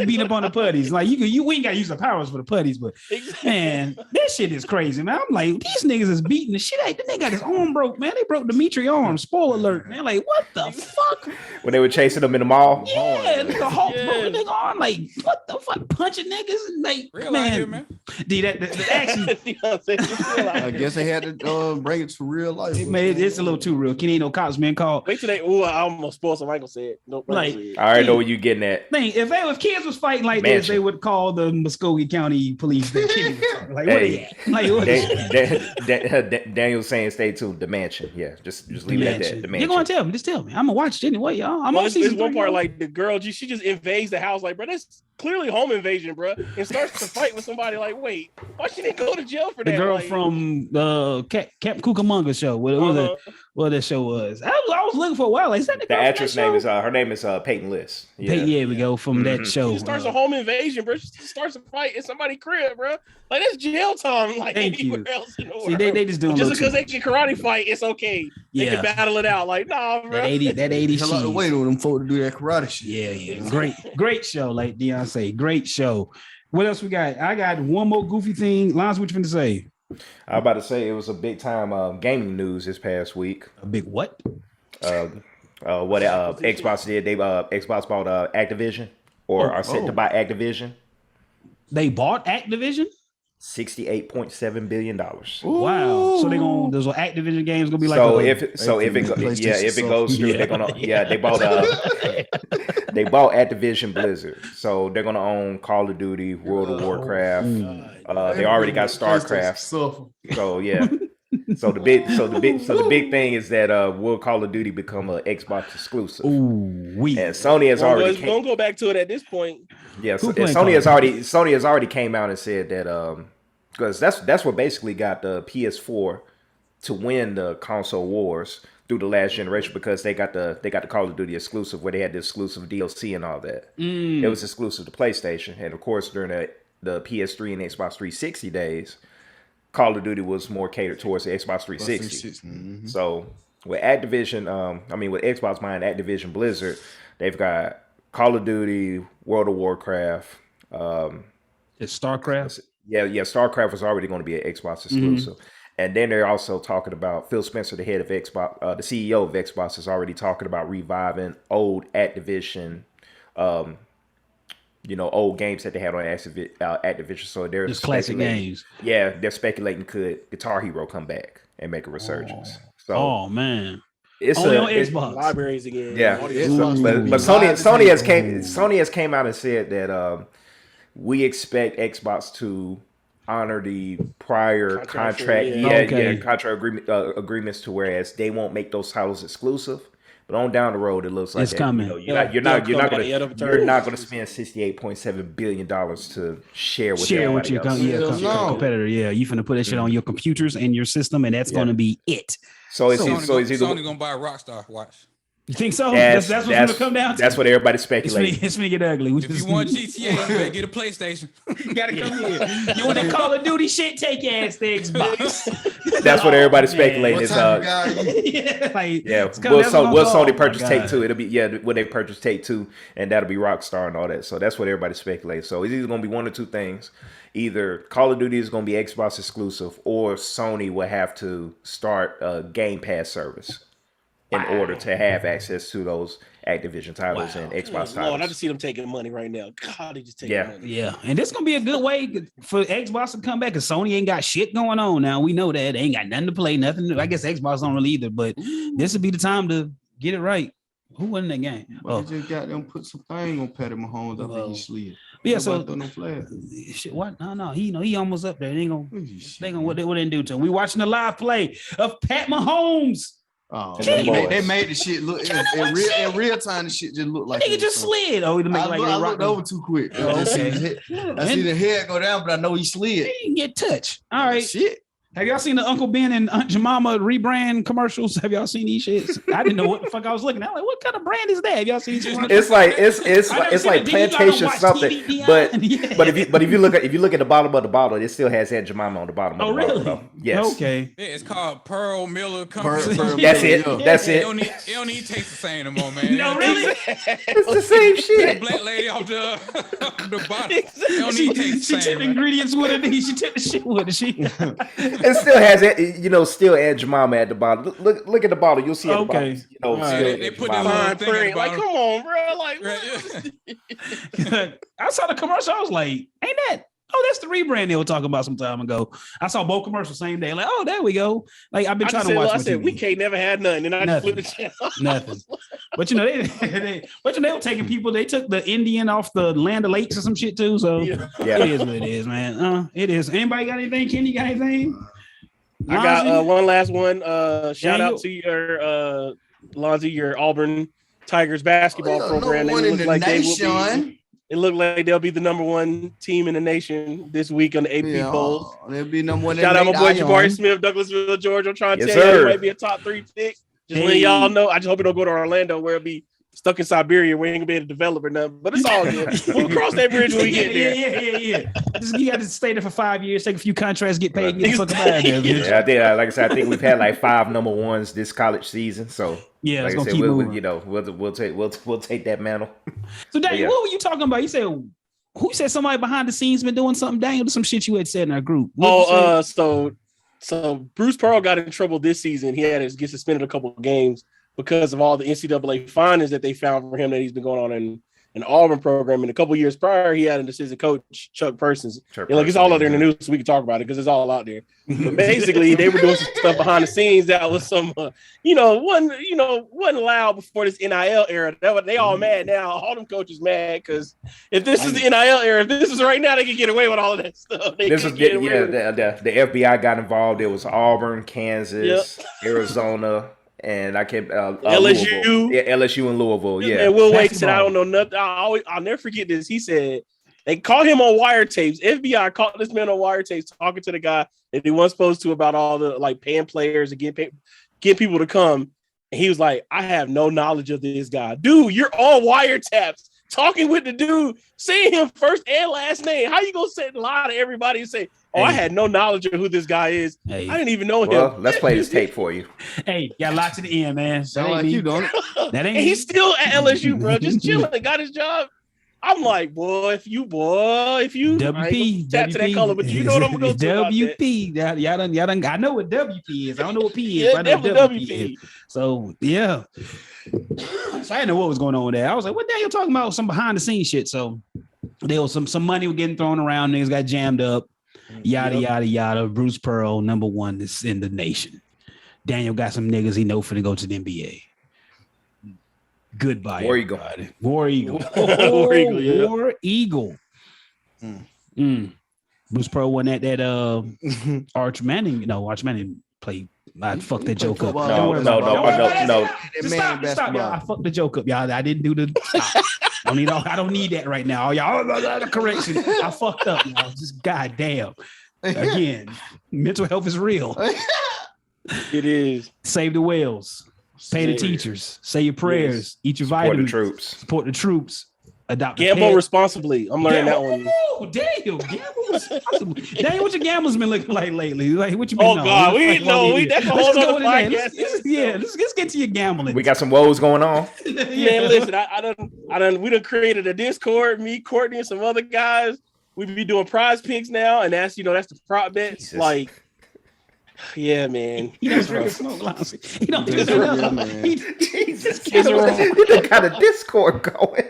beat up on the putties. Like we ain't gotta use the powers for the putties, but man, that shit is crazy, man. I'm like, these niggas is beating the shit out. They got his arm broke, man. They broke Dimitri arm. Spoiler alert, man. Like, what the fuck? When they were chasing them in the mall. Yeah, nigga Hulk broke the nigga arm. Like, what the fuck? Punching niggas? Like, real man. Dude, that actually. I guess they had to bring it to real life. It's a little too real. Ain't no cops being called. Wait till I almost spoiled some. I ain't gonna say it. Nope. Like, all already know where you getting at. If kids was fighting like this, they would call the Muskogee County Police. Like, what they at? Like, what Daniel's saying stay tuned. The mansion. Yeah, just leave it at that. The mansion. You're gonna tell me. Just tell me. I'm gonna watch it anyway, y'all. I'm on season 3. One part like the girl, she just invades the house. Like, bro, that's clearly home invasion, bro. And starts to fight with somebody. Like, wait, why she didn't go to jail for that? The girl from the Captain Cucamonga show. What that show was. I was looking for a while. Like, is that the actress name is her name is Peyton List. Yeah, we go from that show. She starts a home invasion, bro. She starts a fight in somebody's crib, bro. Like, that's jail time. Like, anywhere else in the world. See, they just doing just because they can karate fight, it's okay. They can battle it out. Like, nah, bro. That 80 shit. A lot of weight on them folks to do that karate shit. Yeah. Great show, like Dion say. Great show. What else we got? I got one more goofy thing. Lance, what you finna say? I was about to say it was a big time gaming news this past week. A big what? What Xbox did? Xbox bought Activision, or are set to buy Activision. They bought Activision? $68.7 billion. Wow! So those Activision games gonna be like if it goes through, they're gonna they bought Activision Blizzard, so they're gonna own Call of Duty, World of Warcraft. They already got StarCraft. So yeah. So the big thing is that will Call of Duty become an Xbox exclusive? And Sony has already. Don't go back to it at this point. Yeah, Sony has already came out and said that because that's what basically got the PS4 to win the console wars through the last generation, because they got the Call of Duty exclusive where they had the exclusive DLC and all that. It was exclusive to PlayStation, and of course during the PS3 and Xbox 360 days, Call of Duty was more catered towards the Xbox 360. So with Activision, with Xbox buying Activision Blizzard, they've got Call of Duty, World of Warcraft. It's StarCraft? Yeah. StarCraft was already going to be an Xbox exclusive. And then they're also talking about Phil Spencer, the head of Xbox, the CEO of Xbox, is already talking about reviving old Activision, old games that they had on Activision. So they're just classic games. Yeah, they're speculating could Guitar Hero come back and make a resurgence. Man. It's on Xbox libraries again. Yeah, but Sony has came out and said that we expect Xbox to honor the prior contract agreements, to whereas they won't make those titles exclusive. But on down the road, it looks like it's coming. You're not going to spend $68.7 billion to share with your competitor. Yeah, you finna put that shit on your computers and your system, and that's going to be it. So Sony gonna buy a Rockstar watch. You think so? That's what's going to come down to? That's what everybody's speculating. It's going to get ugly. If you want GTA, you better get a PlayStation. You got to come here. You want that Call of Duty shit? Take your ass to Xbox. That's what everybody's speculating. Will Sony purchase Take-Two? It'll be, when they purchase Take-Two, and that'll be Rockstar and all that. So that's what everybody's speculating. So it's either going to be one or two things. Either Call of Duty is going to be Xbox exclusive, or Sony will have to start a Game Pass service in order to have access to those Activision titles and Xbox titles. Lord, I just see them taking money right now. God, they just taking money. Yeah, and this gonna be a good way for Xbox to come back, because Sony ain't got shit going on now. We know that they ain't got nothing to play, nothing. I guess Xbox don't really either, but this would be the time to get it right. Who won that game? They just got them put some thing on Patty Mahomes after he slid. Yeah, so shit, what? No, he almost up there. They ain't gonna what they do to him. We watching the live play of Pat Mahomes. Oh, they made the shit look in real time. The shit just looked like nigga just slid. Oh, I looked over too quick. I see the head go down, but I know he slid. He didn't get touched. All right, shit. Have y'all seen the Uncle Ben and Aunt Jemima rebrand commercials? Have y'all seen these shits? I didn't know what the fuck I was looking at. I'm like, what kind of brand is that? Have y'all seen these? It's like plantation something. But if you look at the bottom of the bottle, it still has Aunt Jemima on the bottom of the bottle. Though. Yes. Okay. Yeah, it's called Pearl Miller Company. That's it. That's it. It don't even taste the same no more, man. No, really? It's the same shit. Black lady off the bottle. It don't even taste the same. She took the ingredients with her. She took the shit with her. It still has it, still Aunt Jemima at the bottom. Look at the bottle. You'll see at the bottom. They put that fine print. Like, come on, bro. Like, I saw the commercial. I was like, ain't that oh, that's the rebrand they were talking about some time ago. I saw both commercials same day. Like, oh, there we go. Like, I've been trying to watch. I said, we can't never had nothing. And I flipped the channel. Nothing. But they were taking people. They took the Indian off the Land of Lakes or some shit too. So it is what it is, man. It is. Anybody got anything? Kenny got anything? I got one last one. Shout out to your Lonzy, your Auburn Tigers basketball program. It looked like they'll be the number one team in the nation this week on the AP polls. They'll be number one. Shout out my boy Jabari Smith, Douglasville, Georgia. I'm trying to tell you, he might be a top 3 pick. Just letting y'all know. I just hope he don't go to Orlando where it'll be stuck in Siberia. We ain't gonna be able to develop or nothing. But it's all good. We'll cross that bridge when we get there. Yeah. You got to stay there for 5 years, take a few contracts, get paid, get the fuck out of there. Yeah, I did. Like I said, I think we've had like 5 number ones this college season. So yeah, like I said, we'll take that mantle. So Daniel, what were you talking about? You said who said somebody behind the scenes been doing something? Daniel, some shit you had said in our group. So Bruce Pearl got in trouble this season. He had to get suspended a couple of games because of all the NCAA findings that they found for him that he's been going on in an Auburn program. And a couple of years prior, he had an assistant coach, Chuck Persons. It's all out there in the news, so we can talk about it because it's all out there. But basically, they were doing some stuff behind the scenes that was some, wasn't allowed before this NIL era. They all mad now. All them coaches mad because if this is the NIL era, if this is right now, they can get away with all of that stuff. The FBI got involved. There was Auburn, Kansas, Arizona. And I can't LSU, LSU and Louisville, And Will Wade said, "I don't know nothing." I'll never forget this. He said they caught him on wiretaps. FBI caught this man on wiretaps talking to the guy that he wasn't supposed to about all the like paying players and get people to come. And he was like, "I have no knowledge of this guy, dude. You're on wiretaps." Talking with the dude, saying him first and last name. How you gonna lie to everybody and say, I had no knowledge of who this guy is. I didn't even know him. Well, let's play this tape for you. Hey, got a lot to the end, man. Sound like you don't. That ain't. And he's still at LSU, bro. Just chilling. Got his job. I'm like, if you WP, tap to that color, but you know what I'm gonna go to. WP. Y'all done. I know what WP is. I don't know what P is. I know what WP is. So yeah. So I didn't know what was going on there. I was like, what the hell you talking about? Some behind the scenes shit. So there was some money was getting thrown around. Niggas got jammed up. Yada, yada, yada. Bruce Pearl, number one is in the nation. Daniel got some niggas he know finna go to the NBA. Goodbye. War Eagle. War Eagle. War Eagle. Bruce Pearl won that Arch Manning. No, Arch Manning played. I fucked that joke up. No. Stop, y'all. I fucked the joke up, y'all. I didn't do the stop. I don't need that right now. Y'all, correction. I fucked up, y'all. Just goddamn. Again, mental health is real. It is. Save the whales. Pay the teachers. Say your prayers. Eat your vitamins. Support the troops. Adopt gamble responsibly. I'm learning that one. Oh, damn. Gamble responsibly. Dang, what your gamblers been looking like lately? Like, what you been on? Oh, God. We know. That's a whole other podcast. Let's get to your gambling. We got some woes going on. Man, listen, we done created a Discord, me, Courtney, and some other guys. We be doing prize picks now, and that's the prop bets. Jesus. Like, yeah, man. He don't drink and smoke, Lonzy. He don't do that. Jesus, you got a Discord going.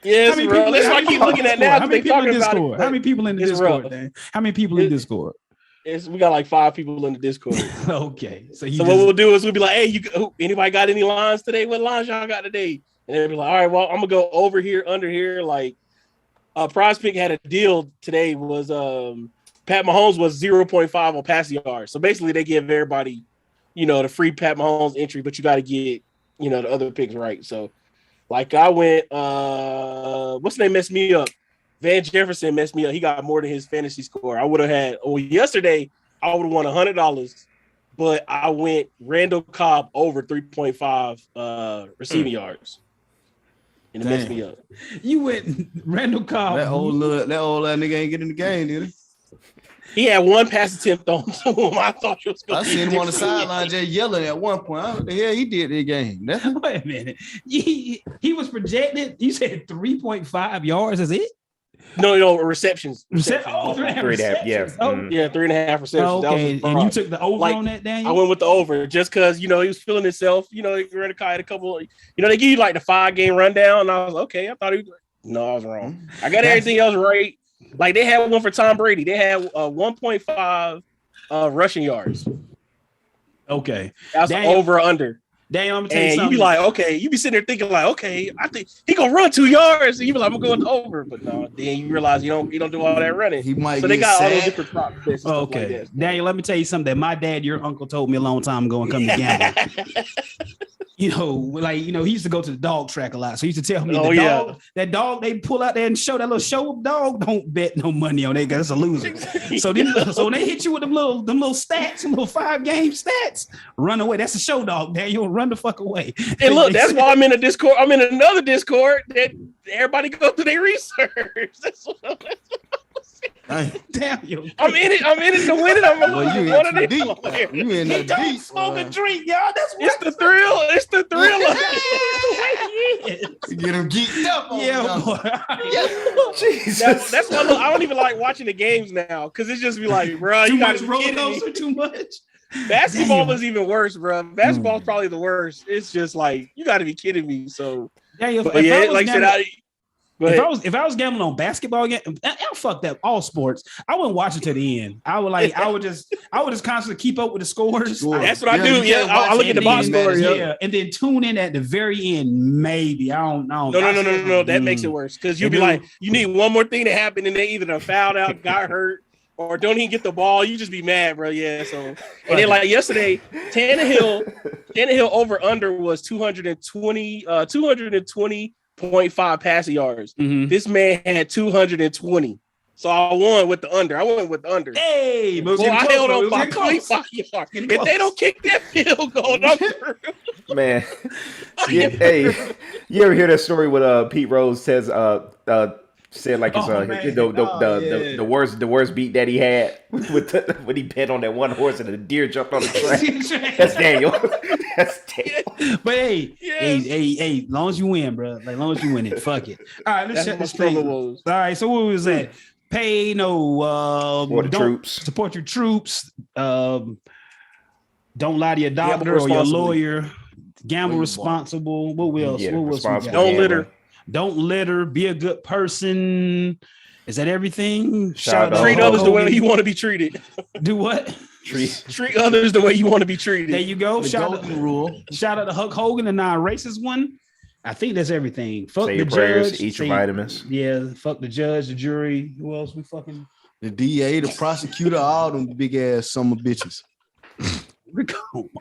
Yes, bro. That's what I keep looking at now. How many people in Discord? How many people in the Discord, Dan? How many people in Discord? We got like 5 people in the Discord. Okay. So what we'll do is we'll be like, hey, anybody got any lines today? What lines y'all got today? And they'll be like, all right, well, I'm going to go over here, under here. Like, Prize Pick had a deal today was Pat Mahomes was 0.5 on passing yards. So basically they give everybody, the free Pat Mahomes entry, but you got to get, the other picks right. So like I went, what's the name messed me up? Van Jefferson messed me up. He got more than his fantasy score. I would have had, yesterday I would have won $100, but I went Randall Cobb over 3.5 receiving yards. And it messed me up. You went Randall Cobb. That old nigga ain't getting in the game, did he? He had one pass attempt on him. I thought you was going to see him on the sideline just yelling at one point. What the hell he did that game? Wait a minute. He was projected. You said 3.5 yards. Is it? No, receptions. 3.5. Yeah. Oh, yeah, 3.5 receptions. Okay. And you took the over on that, Daniel? I went with the over just because, he was feeling himself. Randall Cobb had a couple, they give you like the 5-game rundown. And I was like, okay, I thought he was. No, I was wrong. I got everything else right. Like they had one for Tom Brady. They had 1.5 rushing yards. Okay. That's over or under. Damn, I'm gonna tell you And something. you be like, okay, you be sitting there thinking like, okay, I think he gonna run 2 yards. And you be like, I'm going over, but no. Then you realize you don't do all that running. He might. So they got all those different prop bets and stuff like that. Daniel, let me tell you something that my dad, your uncle, told me a long time ago and come to gamble. He used to go to the dog track a lot. So he used to tell me that dog they pull out there and show that little show up dog, don't bet no money on it because it's a loser. So when they hit you with them little stats, them little 5-game stats, run away. That's a show dog, Daniel. Run the fuck away. And look, that's why I'm in a Discord. I'm in another Discord that everybody go through their research. That's what I'm Damn you! I'm in it to win it. I'm one of them. You in the deep. Smoke and drink, y'all. It's the thrill. It's the thrill. You get them geeked up. Boy. Jesus. That's why I don't even like watching the games now because it's just be like, bro, you got to roller coaster too much. Basketball is even worse, bro. Basketball is probably the worst. It's just like you got to be kidding me. So if I was gambling on basketball again, I'll fuck that all sports. I wouldn't watch it to the end. I would just constantly keep up with the scores. That's what I do. Yeah, I look at the box score. Yeah, and then tune in at the very end. Maybe I don't know. No. That makes it worse because you'll be like, you need one more thing to happen, and they either done fouled out, got hurt, or don't even get the ball. You just be mad, bro. Yeah. So and then like yesterday, Tannehill over under was 220.5 passing yards. Mm-hmm. This man had 220. So I won with the under. I went with the under. Hey, I held on by 25 yards. If they don't kick that field goal, man. Hey, you ever hear that story with Pete Rose said like it's the worst beat that he had when he bet on that one horse and the deer jumped on the track. That's Daniel. That's Daniel. But hey, long as you win, bro. Like long as you win it, fuck it. All right, let's check this thing. All right, so what was that? Pay support your troops. Don't lie to your doctor or your lawyer. Gamble responsible. What else? Don't litter. Don't litter. Be a good person. Is that everything? Treat others the way you want to be treated. Do what? Treat others the way you want to be treated. There you go. Shout out to Hulk Hogan, the non-racist one. I think that's everything. Fuck Say the your prayers, judge. eat your vitamins. Yeah, fuck the judge, the jury. Who else we fucking? The DA, the prosecutor, all them big ass summer bitches.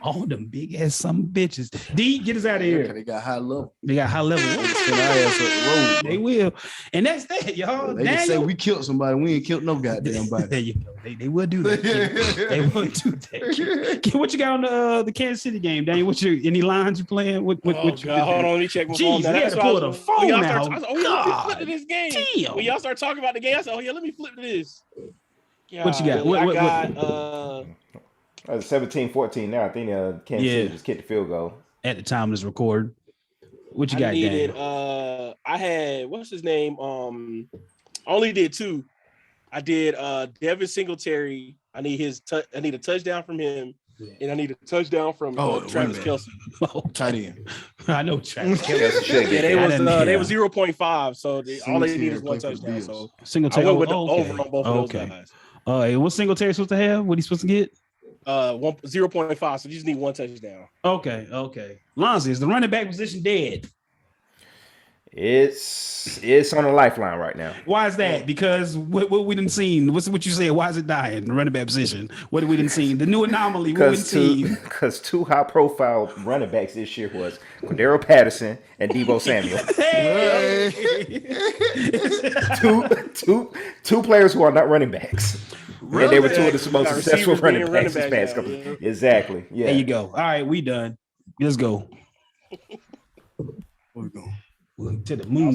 All them big ass some bitches. D, get us out of here. They got high level. They got high level. They will. And that's that, y'all. They just say we killed somebody. We ain't killed no goddamn body. There you go. They will do that. They will do that. What you got on the Kansas City game, Daniel? Any lines you playing? God, hold on. Let me check my phone. We had to pull the phone out. Let me flip to this game. Damn. When y'all start talking about the game, I said, let me flip to this. God, what you got? I got 17-14 now. I think Kansas City just kicked the field goal. At the time of this record. What you got, Daniel? I had, what's his name? I only did 2. I did Devin Singletary. I need I need a touchdown from him. And I need a touchdown from Travis Kelce. Tight end. I know Travis Kelce. Yeah, they was 0.5. So all they need is one touchdown. So Singletary. I went with the over on both of those guys. What's Singletary supposed to have? What he supposed to get? 0.5. So you just need one touchdown. Okay. Lonzy, is the running back position dead? It's on a lifeline right now. Why is that? Because what we didn't see. What you said? Why is it dying? The running back position. What we didn't see? The new anomaly. Because 2 high-profile running backs this year was Cordero Patterson and Deebo Samuel. Hey. two players who are not running backs. Really? And they were 2 of the most successful running backs this past couple. Exactly. Yeah. There you go. All right, we done. Let's go. Where we going? To the moon.